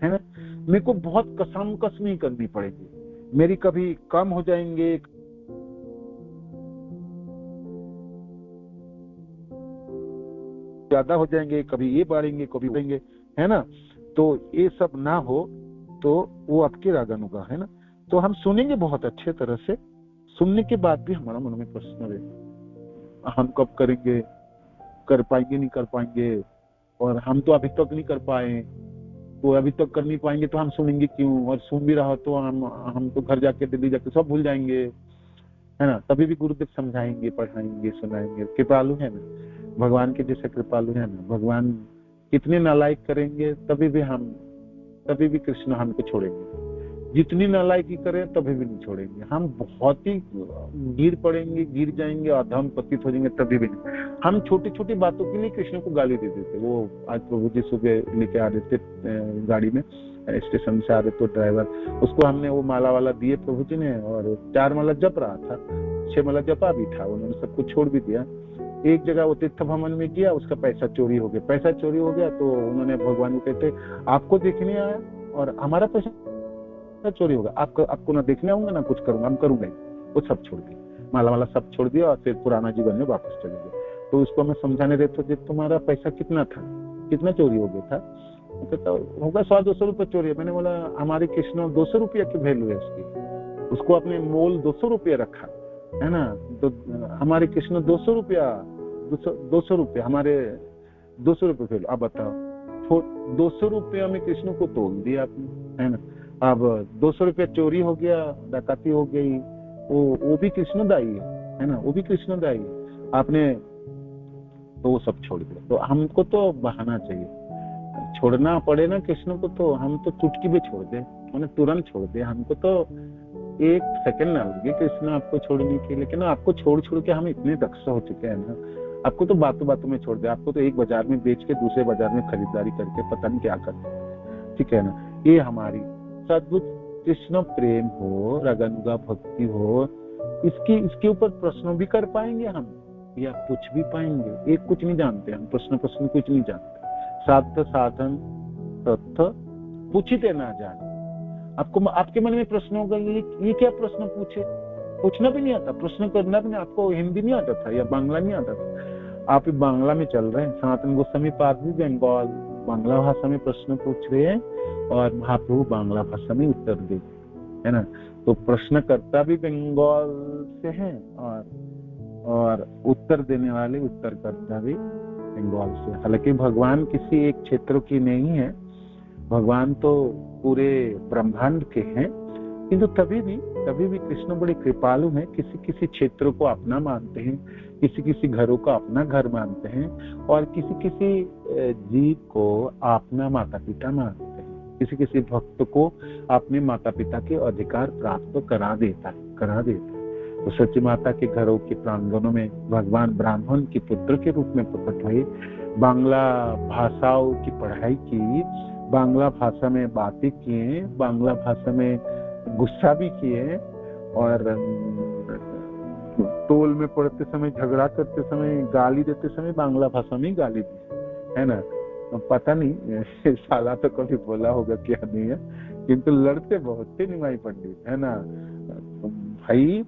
है ना। मेरे को बहुत कसम करनी पड़ेगी, मेरी कभी कम हो जाएंगे, ज्यादा हो जाएंगे, कभी ये बढ़ेंगे, कभी बढ़ेंगे, है ना। तो ये सब ना हो, तो वो आपके रागानुगा, है ना। तो हम सुनेंगे बहुत अच्छे तरह से, सुनने के बाद भी हमारा मन में प्रश्न रहे, हम कब करेंगे, कर पाएंगे नहीं कर पाएंगे, और हम तो अभी तक नहीं कर पाए, तो अभी तक कर नहीं पाएंगे तो हम सुनेंगे क्यों, और सुन भी रहा तो हम तो घर जाके दिल्ली जाके सब भूल जाएंगे, है ना। तभी भी गुरुदेव समझाएंगे, पढ़ाएंगे, सुनाएंगे, कृपालु है ना भगवान के जैसे, कृपालु है ना भगवान। कितने नालायक करेंगे तभी भी कृष्ण हमको छोड़ेंगे, जितनी नालायकी करें तभी भी नहीं छोड़ेंगे। हम बहुत ही गिर जाएंगे, अधम पतित हो जाएंगे, तभी भी नहीं। हम छोटी छोटी बातों के लिए कृष्ण को गाली दे देते। वो आज प्रभु जी सुबह लेके आ रहे थे गाड़ी में, स्टेशन से आ रहे तो ड्राइवर, उसको हमने वो माला वाला दिए प्रभु जी ने, और 4 माला जप रहा था, 6 माला जपा भी था, उन्होंने सब कुछ छोड़ भी दिया। एक जगह वो तीर्थ भवन में गया, उसका पैसा चोरी हो गया। पैसा चोरी हो गया तो उन्होंने भगवान को कहते, आपको देखने आया और हमारा पैसा चोरी होगा, आपको ना देखने आऊंगा ना कुछ करूंगा, हम करूंगा ही। वो सब छोड़ दिया, माला वाला सब छोड़ दिया और फिर पुराना जीवन में वापस चले गए। तो उसको हमें समझाने देते थे, तुम्हारा पैसा कितना था, कितना चोरी हो गया था? कहता होगा 100-200 रुपये चोरी है। मैंने बोला हमारे कृष्ण 200 रुपया की वैल्यू है उसकी, उसको अपने मोल 200 रुपया रखा है ना। तो हमारे कृष्ण 200 रुपया हमारे 200 रुपये वैल्यू। अब बताओ 200 रुपया में कृष्ण को तोल दिया आपने, है ना। अब 200 रुपया चोरी हो गया, डकैती हो गई, वो भी कृष्णदायी है ना, वो भी कृष्णदायी है। आपने तो वो सब छोड़ दिया। तो हमको तो बहाना चाहिए, छोड़ना पड़े ना कृष्ण को तो हम तो चुटकी में छोड़ दे, उन्हें तुरंत छोड़ दे। हमको तो 1 सेकंड ना लगे कृष्ण आपको छोड़ने के, लेकिन आपको छोड़ के हम इतने दक्ष हो चुके हैं ना, आपको तो बातों बातों में छोड़ दे। आपको तो एक बाजार में बेच के दूसरे बाजार में खरीदारी करके पता नहीं क्या करते हैं, ठीक है ना। ये हमारी सद्गुण कृष्ण प्रेम हो, रगनुगा भक्ति हो, इसके ऊपर प्रश्न भी कर पाएंगे हम या कुछ भी पाएंगे? एक कुछ नहीं जानते हम, प्रश्न कुछ नहीं जानते। साध्य साधन तत्व पूछते ना जाने। आपको आपके मन में प्रश्न होगा, ये क्या प्रश्न पूछे? पूछना भी नहीं आता, प्रश्न करना भी नहीं। आपको हिंदी नहीं आता था या बांग्ला नहीं आता था, आप बांग्ला में चल रहे हैं। सनातन गोस्वामी पाद भी बंगाल बांग्ला भाषा में प्रश्न पूछ रहे हैं और महाप्रभु बांग्ला भाषा में उत्तर दे, है ना। तो प्रश्नकर्ता भी बंगाल से हैं और उत्तर देने वाले उत्तरकर्ता भी बंगाल से। हालांकि भगवान किसी एक क्षेत्र की नहीं है, भगवान तो पूरे ब्रह्मांड के हैं, किंतु तभी भी कृष्ण बड़े कृपालु हैं। किसी क्षेत्र को अपना मानते हैं, किसी घरों को अपना घर मानते हैं, और किसी जीव को अपना माता पिता मानते हैं। किसी भक्त को अपने माता पिता के अधिकार प्राप्त करा देता है। तो सच्ची माता के घरों के प्रांगणों में भगवान ब्राह्मण के पुत्र के रूप में प्रकट हुए, बांग्ला भाषाओं की पढ़ाई की, बांग्ला भाषा में बातें किए, बांग्ला भाषा में गुस्सा भी किए, और टोल में पढ़ते समय, झगड़ा करते समय, गाली देते समय बांग्ला भाषा में गाली दी, है ना। पता नहीं साला तो कभी बोला होगा क्या नहीं है, किंतु लड़ते बहुत थे निमाई पंडित, है ना। भाई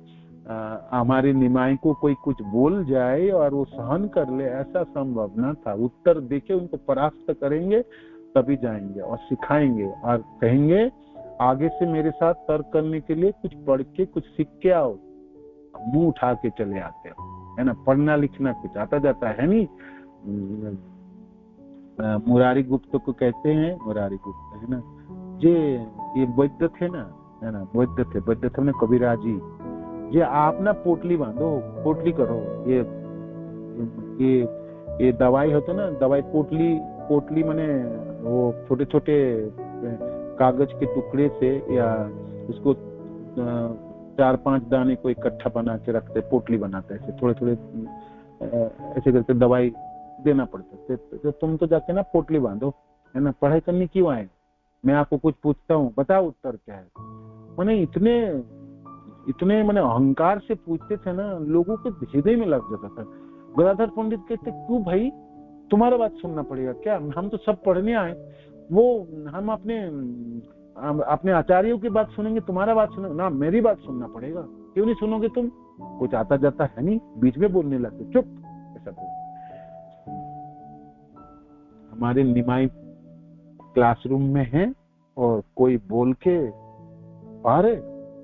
हमारे निमाई को कोई कुछ बोल जाए और वो सहन कर ले, ऐसा संभव न था। उत्तर देके उनको परास्त करेंगे तभी जाएंगे और सिखाएंगे और कहेंगे आगे से मेरे साथ तर्क करने के लिए कुछ पढ़ के कुछ सीख के आओ। मुंह उठा के चले आते हो, है ना। पढ़ना लिखना कुछ आता जाता है नहीं। मुरारी गुप्त को कहते हैं, मुरारी गुप्त, है ना, ये वैद्य थे ना, है ना, वैद्य थे ना कबीरा जी। ये आप ना पोटली बांधो, पोटली करो, ये दवाई होता ना, दवाई पोटली माने वो छोटे छोटे कागज के टुकड़े से या उसको 4-5 दाने को इकट्ठा बना के रखते, पोटली बनाते हैं, थोड़े ऐसे करके दवाई देना पड़ता है। तो तुम तो जाके ना पोटली बांधो, है ना। पढ़ाई करने क्यों आए? मैं आपको कुछ पूछता हूँ, बताओ उत्तर क्या है। मैंने इतने मैंने अहंकार से पूछते थे ना, लोगों के हृदय में लग जाता था। गदाधर पंडित कहते, क्यों भाई, तुम्हारा बात सुनना पड़ेगा क्या? हम तो सब पढ़ने आए, वो हम अपने आचार्यों की बात सुनेंगे, तुम्हारा बात सुनेंगे ना, मेरी बात सुनना पड़ेगा। क्यों नहीं सुनोगे तुम? कुछ आता जाता है नहीं, बीच में बोलने लगते, चुप, ऐसा बोल। हमारे निमाई क्लासरूम में है और कोई बोल के पारे,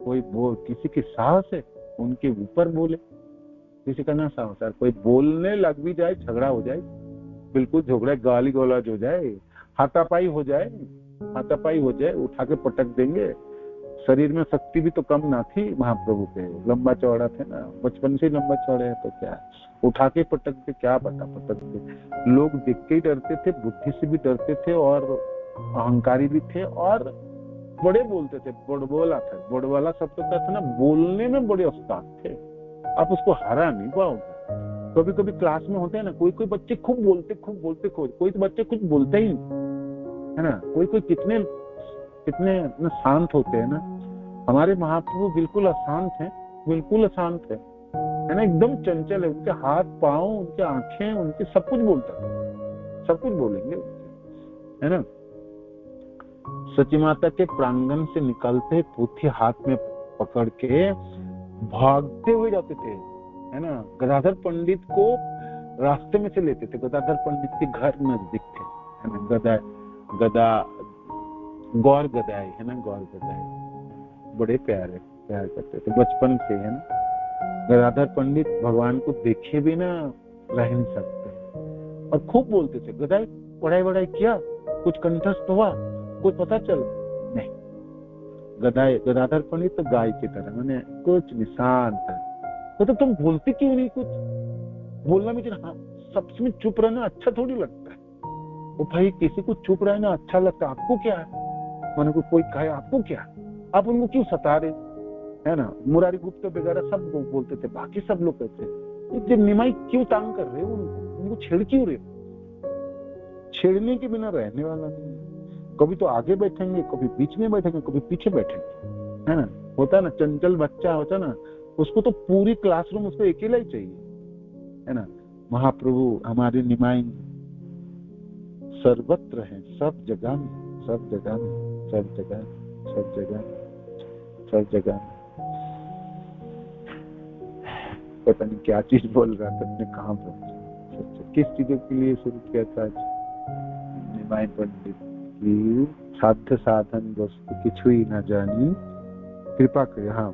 कोई बोल किसी की साहस है उनके ऊपर बोले, किसी का ना साहस है। कोई बोलने लग भी जाए, झगड़ा हो जाए, बिल्कुल झगड़ा, गाली गलौज हो जाए, हाथापाई हो जाए, उठा के पटक देंगे। शरीर में शक्ति भी तो कम ना थी महाप्रभु के, लंबा चौड़ा थे ना, बचपन से लंबा चौड़े है, तो क्या उठा के पटक दे, क्या पता पटक दे। लोग देख के ही डरते थे, बुद्धि से भी डरते थे और अहंकारी भी थे और बड़े बोलते थे। बड़बोला था, बड़वाला शब्द का था ना, बोलने में बड़े उस्ताद थे, आप उसको हरा नहीं पाओगे। कभी कभी क्लास में होते हैं ना, कोई बच्चे खूब बोलते, कोई तो बच्चे कुछ बोलते ही नहीं, है ना। कोई कितने कितने शांत होते हैं ना। हमारे महाप्रभु बिल्कुल अशांत हैं, बिल्कुल अशांत है ना, एकदम चंचल है। उनके हाथ पांव, उनके आंखें, उनके सब कुछ बोलता है, सब कुछ बोलेंगे, है ना। सची माता के प्रांगण से निकलते पोथी हाथ में पकड़ के भागते हुए जाते थे, है ना। गदाधर पंडित को रास्ते में से लेते थे, गदाधर पंडित के घर नजदीक थे, है ना। गौर गदाई, है ना, गौर गदाई बड़े प्यार करते थे बचपन से, है ना। गदाधर पंडित भगवान को देखे भी ना रह नहीं सकते और खूब बोलते थे, गदाई पढ़ाई वढ़ाई किया, कुछ कंठस्थ हुआ, कुछ पता चल नहीं। गदाधर पंडित तो गाय की तरह, मैंने कुछ निशान था। तो तुम बोलते क्यों नहीं कुछ? बोलना भी हाँ, सबसे चुप रहना अच्छा थोड़ी लगता है। वो भाई किसी को चुप रहना अच्छा लगता है, आपको क्या है? मैंने को कोई कहे आपको क्या, आप उनको क्यों सता रहे, है ना। मुरारी गुप्त वगैरह सब लोग बोलते थे, बाकी सब लोग कहते थे निमाई क्यों तांग कर रहे हो उनको छेड़ क्यों रहे हो? छेड़ने के बिना रहने वाला नहीं। कभी तो आगे बैठेंगे, कभी बीच में बैठेंगे, कभी पीछे बैठेंगे, है ना। होता ना चंचल बच्चा होता ना, उसको तो पूरी क्लासरूम उसको अकेला ही चाहिए, है ना। महाप्रभु हमारे निमाई सर्वत्र है, सब जगह में, सब जगह में, सब जगह, सब जगह, सब जगह। पता नहीं क्या चीज बोल रहा था, अपने कहाँ पर किस चीजों के लिए शुरू किया था निमाई पंडित की साध्य साधन वस्तु किछुई न जानी कृपा करे, हाँ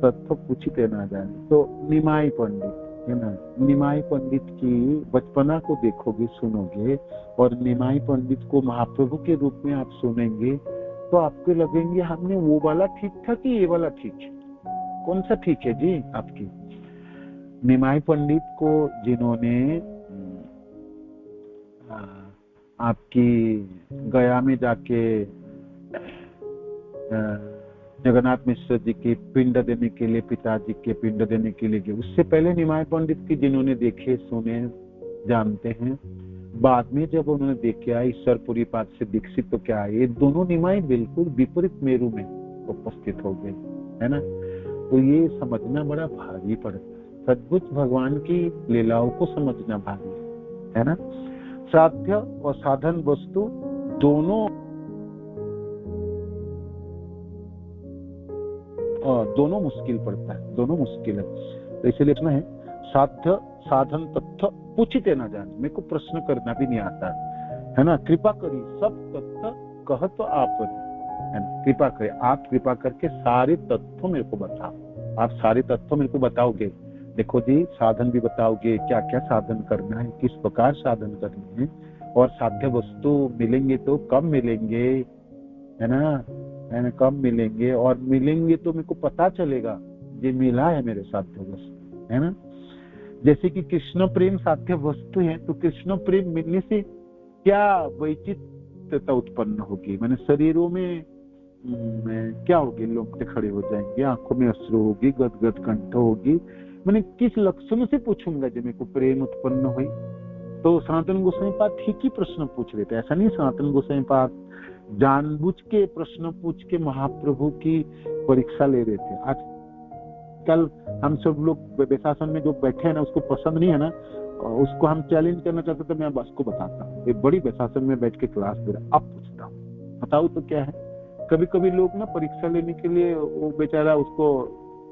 तत्व पूछते ना जाने। तो निमाई पंडित, है ना, निमाई पंडित की बचपना को देखोगे, सुनोगे, और निमाई पंडित को महाप्रभु के रूप में आप सुनेंगे तो आपको लगेंगे हमने वो वाला ठीक था कि ये वाला ठीक है। कौन सा ठीक है जी आपकी? निमाई पंडित को जिन्होंने आपकी गया में जाके जगन्नाथ मिश्र जी की पिंड देने के लिए, पिताजी के पिंड देने के लिए गए, उससे पहले निमाई पंडित की जिन्होंने देखे, सुने, जानते हैं, बाद में जब उन्होंने देखे आए ईश्वरपुरी पाद से दीक्षित तो क्या है, ये दोनों निमाई बिल्कुल विपरीत मेरु में उपस्थित हो गए, है ना। तो ये समझना बड़ा भारी पड़ता है, सद्गुच भगवान की लीलाओं को समझना भारी है ना। साध्य और साधन वस्तु दोनों मुश्किल पड़ता है, दोनों मुश्किल है। तो इसलिए इसमें है साध्य साधन तथ्य पूछते ना जाने, मेरे को प्रश्न करना भी नहीं आता, है ना। कृपा करी सब तथ्य कह तो आप, है ना, कृपा करे, आप कृपा करके सारे तथ्य मेरे को बताओ, आप सारे तथ्य मेरे को बताओगे। देखो जी, साधन भी बताओगे, क्या क्या साधन करना है, किस प्रकार साधन करने हैं, और साध्य वस्तु मिलेंगे तो कब मिलेंगे, है ना, कब मिलेंगे, और मिलेंगे तो मेरे को पता चलेगा ये मिला है मेरे साध्य वस्तु, है ना। जैसे कि कृष्ण प्रेम साध्य वस्तु है, तो कृष्ण प्रेम मिलने से क्या वैचित्रता उत्पन्न होगी, मैंने शरीरों में क्या होगी, लोग खड़े हो जाएंगे, आंखों में अश्रु होगी, गदगद कंठ होगी। मैंने किस लक्षण से पूछूंगा जब मेरे को प्रेम उत्पन्न हुई? तो सनातन गोस्वामी पाद ठीक ही प्रश्न पूछ रहे थे, ऐसा नहीं सनातन गोस्वामी पाद जानबूझ के प्रश्न पूछ के महाप्रभु की परीक्षा ले रहे थे। आजकल हम सब लोग वैशासन में जो बैठे हैं ना, उसको पसंद नहीं है ना, उसको हम चैलेंज करना चाहते, तो मैं बस को बताता हूँ, एक बड़ी वैशासन में बैठ के क्लास दे रहा, अब पूछता हूँ, बताओ तो क्या है। कभी कभी लोग ना परीक्षा लेने के लिए वो बेचारा उसको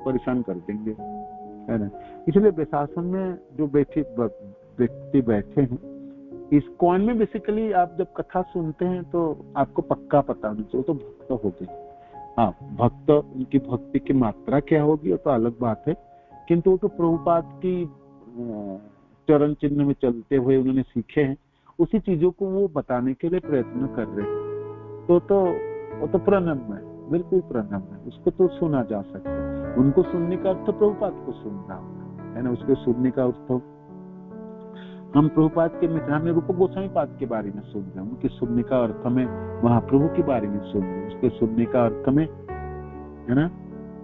परेशान कर देंगे, है ना। इसलिए वैशासन में जो व्यक्ति बैठे हैं, इस्कॉन में बेसिकली आप जब कथा सुनते हैं तो आपको पक्का पता होना चाहिए, तो भक्त हो गए। हाँ, भक्त, उनकी भक्ति की मात्रा क्या होगी वो तो अलग बात है, किंतु वो तो प्रभुपाद की चरण चिन्ह में चलते हुए उन्होंने सीखे हैं, उसी चीजों को वो बताने के लिए प्रयत्न कर रहे हैं। तो वो तो प्रणम्य है, बिल्कुल प्रणम्य है, उसको तो सुना जा सकता है। उनको सुनने का अर्थ प्रभुपाद को सुनना है ना, उसको सुनने का अर्थ हम प्रभुपाद के मित्र रूप गोस्वामी पाद के बारे में सुन रहे हैं, उनके सुनने का अर्थ में महाप्रभु के बारे में सुन रहे हैं, उसके सुनने का अर्थ में, है ना,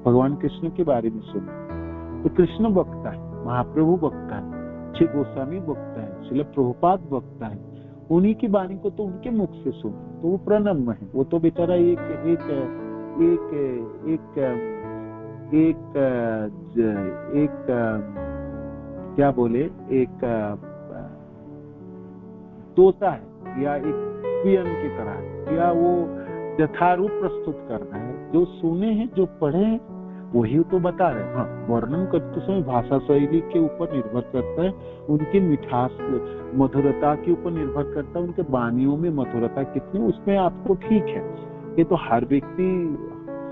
भगवान कृष्ण के बारे में सुन रहे हैं। तो कृष्ण वक्ता है, महाप्रभु वक्ता है, श्री गोस्वामी वक्ता है, श्रील प्रभुपाद वक्ता है, उन्हीं की वाणी को तो उनके मुख से सुन, तो वो प्रणम्य है। वो तो बेचारा एक एक एक एक एक एक क्या बोले, एक तोता है या एक पियन की तरह है, या वो यथारूप प्रस्तुत कर रहा है। जो सुने हैं, जो पढ़े हैं, वही तो बता रहे हैं। हाँ, वर्णन करते समय भाषा शैली के ऊपर निर्भर करता है, उनकी मिठास मधुरता के ऊपर निर्भर करता है, उनके वाणियों में मधुरता कितनी, उसमें आपको ठीक है। ये तो हर व्यक्ति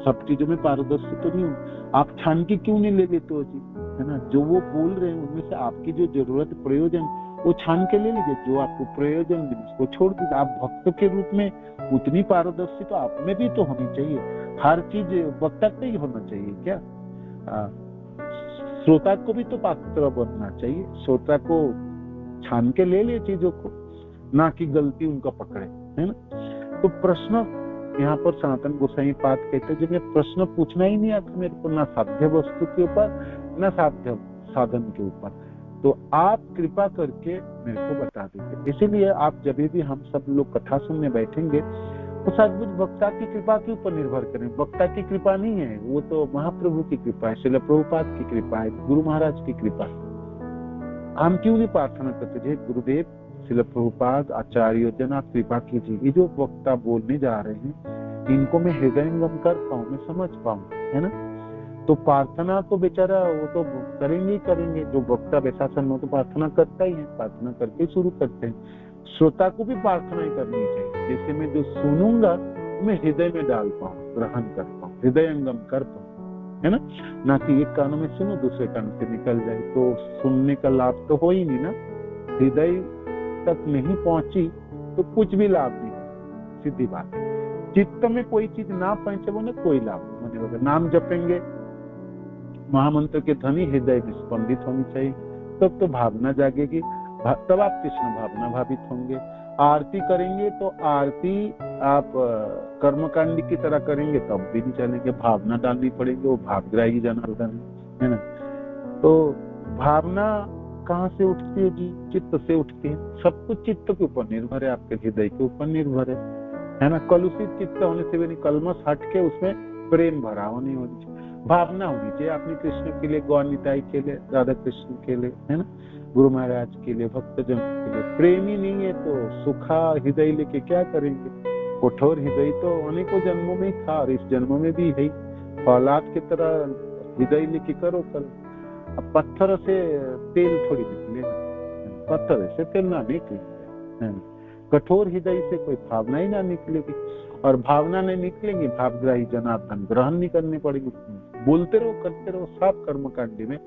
सब चीजों में पारदर्शी तो नहीं हो। आप छान के क्यों नहीं ले लेते हो जी, है ना? जो वो बोल रहे हैं उनमें से आपकी जो जरूरत प्रयोजन, वो छान के ले लीजिए। जो आपको प्रयोजन नहीं उसको छोड़ दीजिए। आप भक्त के रूप में उतनी पारदर्शी तो आप में भी तो होनी चाहिए। हर चीज वक्ता का ही होना चाहिए क्या? श्रोता को भी तो पात्र बनना चाहिए। श्रोता को छान के ले ले चीजों को, ना कि गलती उनका पकड़े, है ना? तो प्रश्न यहाँ पर सनातन गोसाई पाद कहते हैं, जब मैं प्रश्न पूछना ही नहीं आता मेरे को, ना साध्य वस्तु के ऊपर, ना साध्य साधन के ऊपर, तो आप कृपा करके मेरे को बता दीजिए। इसीलिए आप जब भी हम सब लोग कथा सुनने बैठेंगे तो सचमुच वक्ता की कृपा के ऊपर निर्भर करें। वक्ता की कृपा नहीं है, वो तो महाप्रभु की कृपा है, श्रील प्रभुपाद की कृपा है, गुरु महाराज की कृपा है। हम क्यों नहीं प्रार्थना करते, गुरुदेव श्रील प्रभुपाद आचार्य जन आप कृपा कीजिए, ये जो वक्ता बोलने जा रहे हैं इनको मैं हृदयंगम कर पाऊं, मैं समझ पाऊं, है ना? तो प्रार्थना तो बेचारा वो तो करेंगे ही करेंगे। जो वक्ता वैसा सन तो प्रार्थना करता ही है, प्रार्थना करके शुरू करते हैं। श्रोता को भी प्रार्थना ही करनी चाहिए, जैसे मैं जो सुनूंगा मैं हृदय में डाल पाऊं, ग्रहण कर पाऊं, हृदयंगम कर पाऊं, है ना? ना कि एक कानों में सुनो दूसरे कान से निकल जाए, तो सुनने का लाभ तो हो ही नहीं ना। हृदय तक नहीं पहुंची तो कुछ भी लाभ नहीं हो, सीधी बात है। चित्त में कोई चीज ना पहुंचे वो ना कोई लाभ नहीं होगा। नाम जपेंगे, महामंत्र के ध्वनि हृदय में स्पंदित होनी चाहिए, तब तो भावना जागेगी, तब आप कृष्ण भावना भावित होंगे। आरती करेंगे तो आरती आप कर्मकांडी की तरह करेंगे तब भी नहीं चलेंगे, भावना डालनी पड़ेगी, वो भावग्राही जनार्दन है ना। तो भावना कहाँ से उठती है जी? चित्त से उठती है। सब कुछ चित्त के ऊपर निर्भर है, आपके हृदय के ऊपर निर्भर है ना? कलुषित चित्त होने से भी नहीं, कलमश हट के उसमें प्रेम भरा होनी होनी चाहिए, भावना होनी चाहिए अपने कृष्ण के लिए, गौर निताई के लिए, राधा कृष्ण के लिए, है ना, गुरु महाराज के लिए, भक्तजन के लिए। प्रेम ही नहीं है तो सुखा हृदय लेके क्या करेंगे? कठोर हृदय तो अनेकों जन्मों में था और इस जन्म में भी है। औलाद की तरह हृदय लेके करो करो। अब पत्थर से तेल थोड़ी निकलेगा, पत्थर से तेल ना निकले। कठोर हृदय से कोई भावना ही ना निकलेगी, और भावना नहीं निकलेगी, भावग्राही जनार्दन ग्रहण नहीं करने पड़ेगी। बोलते रहो, करते रहो, सब कर्मकांडी में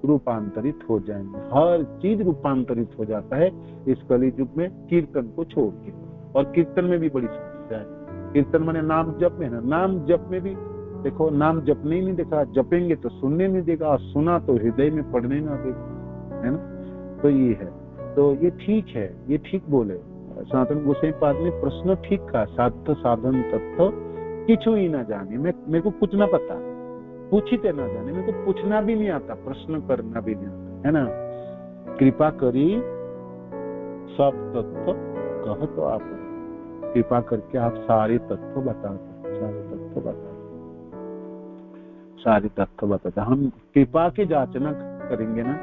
रूपांतरित हो जाएंगे। हर चीज रूपांतरित हो जाता है इस कली युग में, कीर्तन को छोड़ के। और कीर्तन में भी बड़ी समस्या है। कीर्तन माने नाम जप में ना, नाम जप में भी देखो, नाम जपने ही नहीं देखा, जपेंगे तो सुनने नहीं देगा, और सुना तो हृदय में पढ़ने ना देगा, है ना? तो ये है, तो ये ठीक है, ये ठीक बोले सनातन गोसाई पाद ने प्रश्न ठीक कहा। साध्य साधन तत्व किछु ही ना जाने, मेरे को कुछ ना पता, पूछते ना जाने, मेरे को पूछना भी नहीं आता, प्रश्न करना भी नहीं आता, है ना? कृपा करी सब तत्व कह तो आप, कृपा करके आप सारे तत्व बता दो, सारे तत्व बता दो, सारे तत्व बता दो। हम कृपा की जांचना करेंगे ना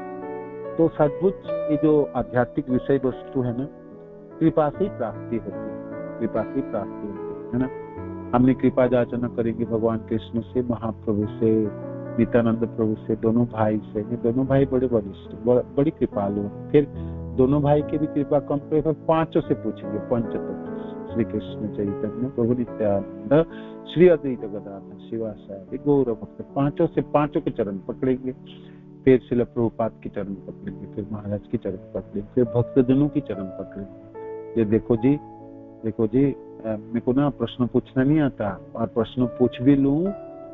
तो सचमुच ये जो आध्यात्मिक विषय वस्तु है ना, कृपा से प्राप्ति होती है, कृपा से प्राप्ति होती है ना। हमने कृपा जाचना करेंगे भगवान कृष्ण से, महाप्रभु से, नित्यानंद प्रभु से, दोनों भाई से। ये दोनों भाई बड़े वरिष्ठ, बड़ी कृपालु। फिर दोनों भाई की भी कृपा कम करेगा, पांचों से पूछेंगे, पंचतत्व श्री कृष्ण चैतन्य प्रभु नित्यानंद श्री अद्वैत गदाधर शिवाचार्य गौर भक्त, पांचों से पांचों के चरण पकड़ेंगे। फिर श्रील प्रभुपाद की चरण पकड़ेंगे, फिर महाराज की चरण पकड़ेंगे, फिर भक्तजनों की चरण पकड़ेंगे। ये देखो जी, देखो जी, मेरे को ना प्रश्न पूछना नहीं आता, और प्रश्न पूछ भी लूं,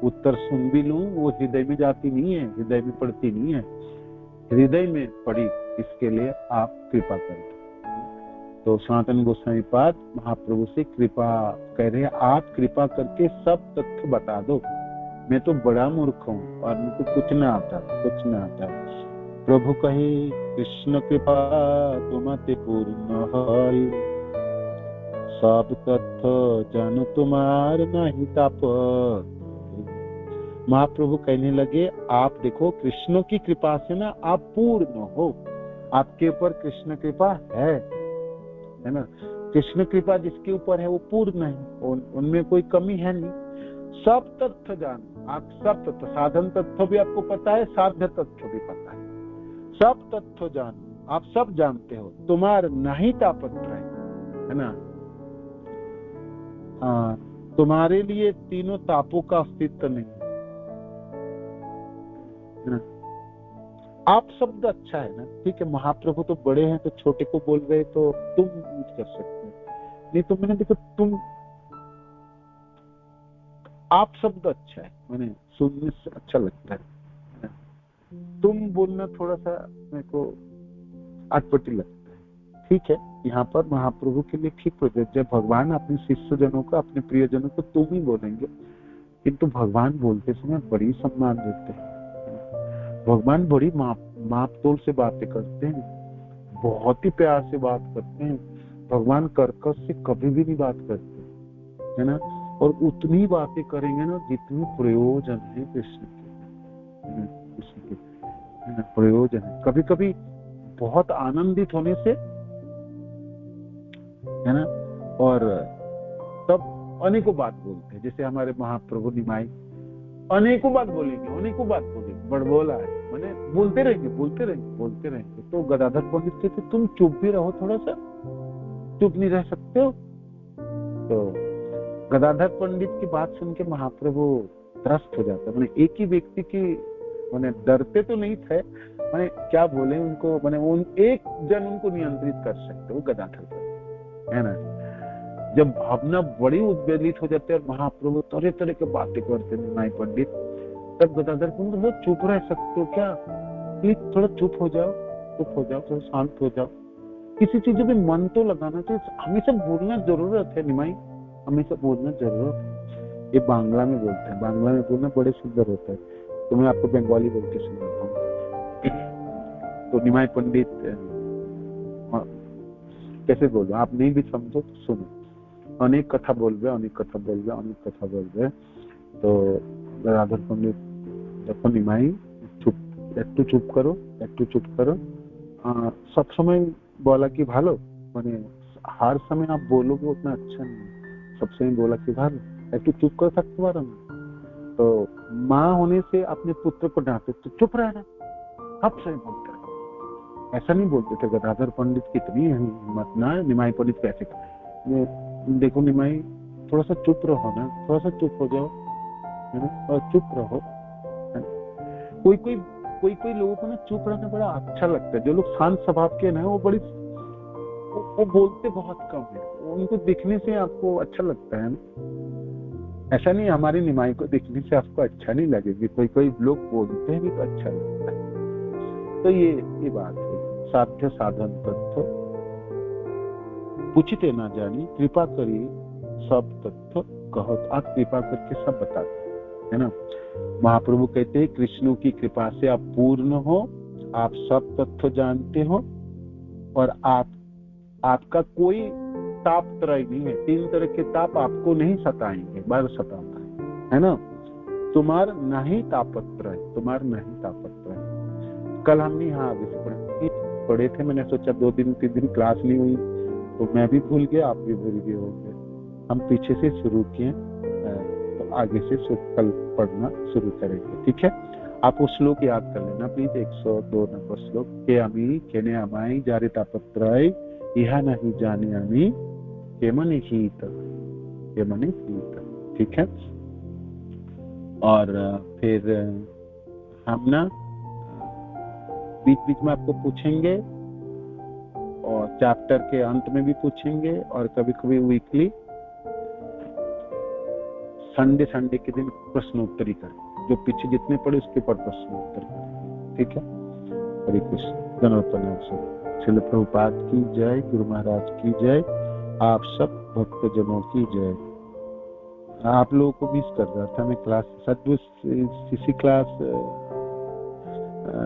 उत्तर सुन भी लूं, वो हृदय में जाती नहीं है, हृदय में पड़ती नहीं है। हृदय में पड़ी, इसके लिए आप कृपा करें। तो सनातन गोस्वामी पाद महाप्रभु से कृपा कह रहे हैं, आप कृपा करके सब तथ्य बता दो, मैं तो बड़ा मूर्ख हूँ और मुझे कुछ ना आता, कुछ ना आता। प्रभु कहे कृष्ण कृपा तुमते पूर्ण हरि, सब तत्व जानो तुम्हार नहीं ताप। महाप्रभु कहने लगे आप देखो कृष्ण की कृपा से ना आप पूर्ण हो, आपके ऊपर कृष्ण कृपा है ना। कृष्ण कृपा जिसके ऊपर है वो पूर्ण है, उनमें कोई कमी है नहीं। सब तत्व जानो, आप सब तत्व, साधन तत्व भी आपको पता है, साध्य तत्व भी पता है। सब तत्व जानो, आप सब जानते हो, तुम्हार नहीं तापत्र है ना। हाँ, तुम्हारे लिए तीनों तापों का अस्तित्व नहीं है ना। आप शब्द अच्छा है ना, ठीक है। महाप्रभु तो बड़े हैं तो छोटे को बोल रहे तो तुम यूज कर सकते हो, नहीं तो मैंने देखो तुम, आप शब्द अच्छा है, मैंने सुनने से अच्छा लगता है। तुम बोलना थोड़ा सा मेरे को अटपटी लगता है, ठीक है। यहाँ पर महाप्रभु के लिए ठीक प्रयोज्य, जब भगवान अपने शिष्य जनों को, अपने प्रियजनों को तुम ही बोलेंगे, किंतु भगवान बोलते समय बड़ी सम्मान देते हैं। भगवान बड़ी माप तोल से बातें करते हैं, बहुत ही प्यार से बात करते हैं। भगवान कर्कश से कभी भी नहीं बात करते है ना, और उतनी बातें करेंगे ना जितनी प्रयोजन है कृष्ण के, प्रयोजन है। कभी कभी बहुत आनंदित होने से है ना, और तब अनेकों बात बोलते हैं। जैसे हमारे महाप्रभु निमाई अनेकों बात बोलेंगे, अनेकों बात बोलेंगे, बड़बोला है, माने बोलते रहेंगे बोलते रहेंगे बोलते रहेंगे। तो गदाधर पंडित कहते तुम चुप भी रहो, थोड़ा सा चुप नहीं रह सकते हो। तो गदाधर पंडित की बात सुन के महाप्रभु त्रस्त हो जाता, मैंने एक ही व्यक्ति की, मैंने डरते तो नहीं थे, मैंने क्या बोले उनको, मैंने उन एक जन उनको नियंत्रित कर सकते, वो गदाधर पंडित है ना। जब भावना बड़ी उद्वेलित हो जाती है और महाप्रभु तरह तरह की बातें करते हैं निमाई पंडित, तब गदाधर पंडित वो चुप रह सकते हो क्या, प्लीज थोड़ा चुप हो जाओ, चुप हो जाओ, थोड़ा शांत हो जाओ। किसी चीज में मन तो लगाना चाहिए, हमेशा बोलना जरूरत है निमाई, हमेशा बोलना जरूरत है। ये बांग्ला में बोलते हैं, बांग्ला में बोलना बड़े सुंदर होता है, तो मैं आपको बंगाली बोल के सुनाता हूँ। तो निमाई पंडित कैसे बोलो, आप नहीं भी समझो तो सुनो। अनेक कथा बोल रहे, अनेक कथा बोल रहे, अनेक कथा बोल रहे। तो गदाधर पंडित देखो निमाई चुप, একটু চুপ করো, একটু চুপ করো। सब समय बोला कि भालो, माने हर समय आप बोलोगे उतना अच्छा नहीं, सब समय बोला कि भालो, একটু चुप कर सकते बारो ना। तो माँ होने से अपने पुत्र को डांटे तो चुप रहना, सब समय बोलते रहे, ऐसा नहीं बोलते थे। गदाधर पंडित कितनी हिम्मत ना, निमाई पंडित कैसे, देखो निमाई थोड़ा सा चुप रहो ना, थोड़ा सा चुप हो जाओ है ना, और चुप रहो। कोई कोई लोगों को ना चुप रहना बड़ा अच्छा लगता है। जो लोग शांत स्वभाव के ना, वो बड़ी वो बोलते बहुत कम है, उनको दिखने से आपको अच्छा लगता है ना। ऐसा नहीं हमारी निमाई को दिखने से आपको अच्छा नहीं लगेगी, कोई कोई लोग बोलते हैं भी तो अच्छा लगता है। तो ये बात है, साध्य साधन तत्व पूछते ना जानी, कृपा करिए सब तत्व कहो। आप कृपा करके सब बताते है ना। महाप्रभु कहते हैं कृष्ण की कृपा से आप पूर्ण हो, आप सब तत्व जानते हो, और आपका कोई ताप त्रय नहीं है। 3 तरह के ताप आपको नहीं सताएंगे, बार सताता है ना। तुम्हार नहीं तापत्र है, तुम्हार नहीं तापत्र है। कल हमने यहाँ आगे से पढ़े थे, मैंने सोचा 2 दिन 3 दिन क्लास नहीं हुई तो मैं भी भूल गया, आप भी भूल गए होंगे। हम पीछे से शुरू किए, तो आगे से कल पढ़ना शुरू करेंगे, ठीक है। आप वो श्लोक याद कर लेना प्लीज, 102 नंबर श्लोक। के अमी केने अमाई जारे तापत्रय यह नहीं जाने अमी केमनि हित, केमनि हित, ठीक है। और फिर हम ना बीच बीच में आपको पूछेंगे, और चैप्टर के अंत में भी पूछेंगे, और कभी कभी वीकली संडे के दिन प्रश्नोत्तरी करें, जो पीछे जितने पढ़े उसके ऊपर प्रश्नोत्तर करें, ठीक है। हरे कृष्ण, जनार्दन श्रील प्रभुपाद की जय, गुरु महाराज की जय, आप सब भक्त जनों की जय। आप लोगों को मिस कर रहा था मैं क्लास, सच सीसी क्लास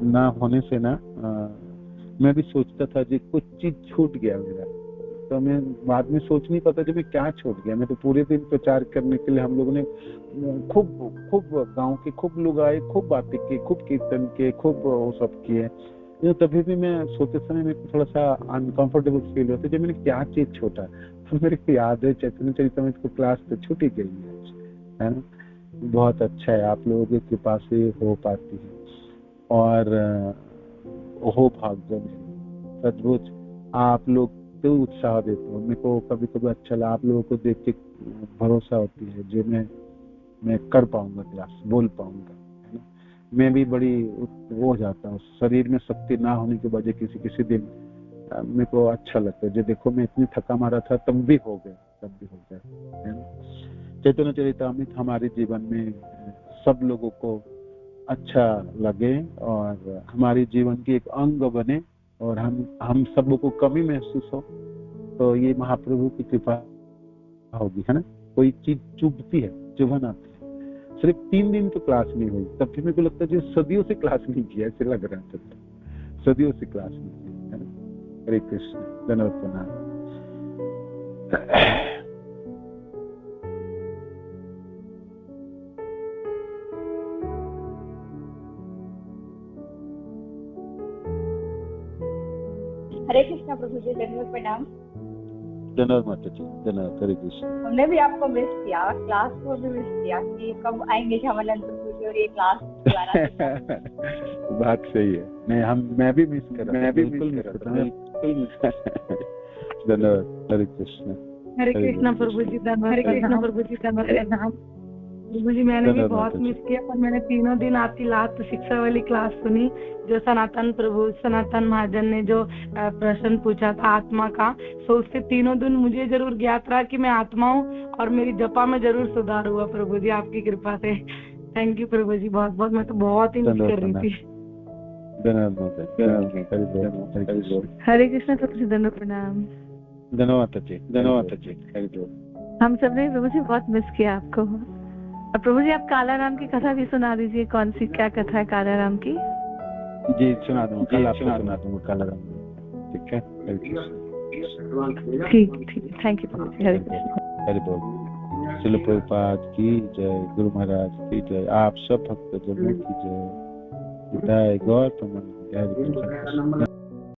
ना होने से ना मैं भी सोचता था जी कुछ चीज छूट गया मेरा, तो मैं बाद में सोच नहीं पाता जब मैं क्या छोड़ गया। मैं तो पूरे दिन प्रचार करने के लिए हम लोगों ने खूब गांव के खूब लोग आए, खूब बातें की, खूब कीर्तन किए, खूब वो सब किए। तभी भी मैं सोते समय मेरे को थोड़ा सा अनकंफर्टेबल फील होता है जब मैंने क्या चीज छोटा। तो मेरे को याद है चैतन्य चरितमृत को क्लास तो छूट ही गई है ना। बहुत अच्छा है, आप लोगों की कृपा से हो पाती है। और हो भाग्य में सचमुच आप लोग तो उत्साह देते हो। मेरे को कभी कभी अच्छा लगा, आप लोगों को देख के भरोसा होती है जो मैं कर पाऊंगा, क्लास बोल पाऊंगा, है ना। मैं भी बड़ी वो हो जाता हूँ, शरीर में शक्ति ना होने की वजह किसी दिन मेरे को अच्छा लगता है जो देखो मैं इतनी थका मारा था तब भी हो गया, है ना। चैतन्य चरितमृत हमारे जीवन में सब लोगों को अच्छा लगे और हमारे जीवन की एक अंग बने और हम सबों को कमी महसूस हो तो ये महाप्रभु की कृपा होगी, है ना। कोई चीज चुभती है, चुभन आती है। सिर्फ 3 दिन तो क्लास नहीं हुई, तब भी मेरे को लगता है जो सदियों से क्लास नहीं किया ऐसे लग रहा था, सदियों से क्लास नहीं की, है ना। हरे कृष्ण, धन्यवाद प्रणाम। हरे कृष्णा प्रभु जी, धन्यवाद प्रणाम। धन्यवाद माता जी, धन्यवाद। हरे कृष्ण। हमने भी आपको मिस किया, क्लास को भी मिस किया कि कब आएंगे श्यामानंद प्रभु जी और ये क्लास बात सही है। मैं भी मिस कर रहा था, बिल्कुल मिस कर रहा था। धन्यवाद। हरे कृष्ण। हरे कृष्णा प्रभु जी, धन्यवाद। हरे कृष्णा प्रभु जी, धन्यवाद। प्रभु जी मैंने भी बहुत मिस किया, पर मैंने 3 दिन आपकी लास्ट शिक्षा वाली क्लास सुनी जो सनातन महाजन ने जो प्रश्न पूछा था आत्मा का। सो उससे 3 दिन मुझे जरूर ज्ञात रहा कि मैं आत्मा हूँ और मेरी जपा में जरूर सुधार हुआ प्रभु जी आपकी कृपा से। थैंक यू प्रभु जी, बहुत बहुत। मैं तो बहुत ही मिस कर रही थी। हरे कृष्ण प्रभु जी, धन्यवाद प्रणाम। धन्यवाद जी, धन्यवाद जी। हम सबने प्रभु जी बहुत मिस किया आपको। और प्रभु जी आप काला राम की कथा भी सुना दीजिए, कौन सी क्या कथा है काला राम की? जी सुना दूंगा, कल आपको सुना दूंगा काला राम। ठीक है, ठीक। थैंक यू प्रभु जी। हरे कृष्ण। हरि बोल। श्रील प्रभुपाद की जय, गुरु महाराज की जय, आप सब भक्तजनों की जय। गौर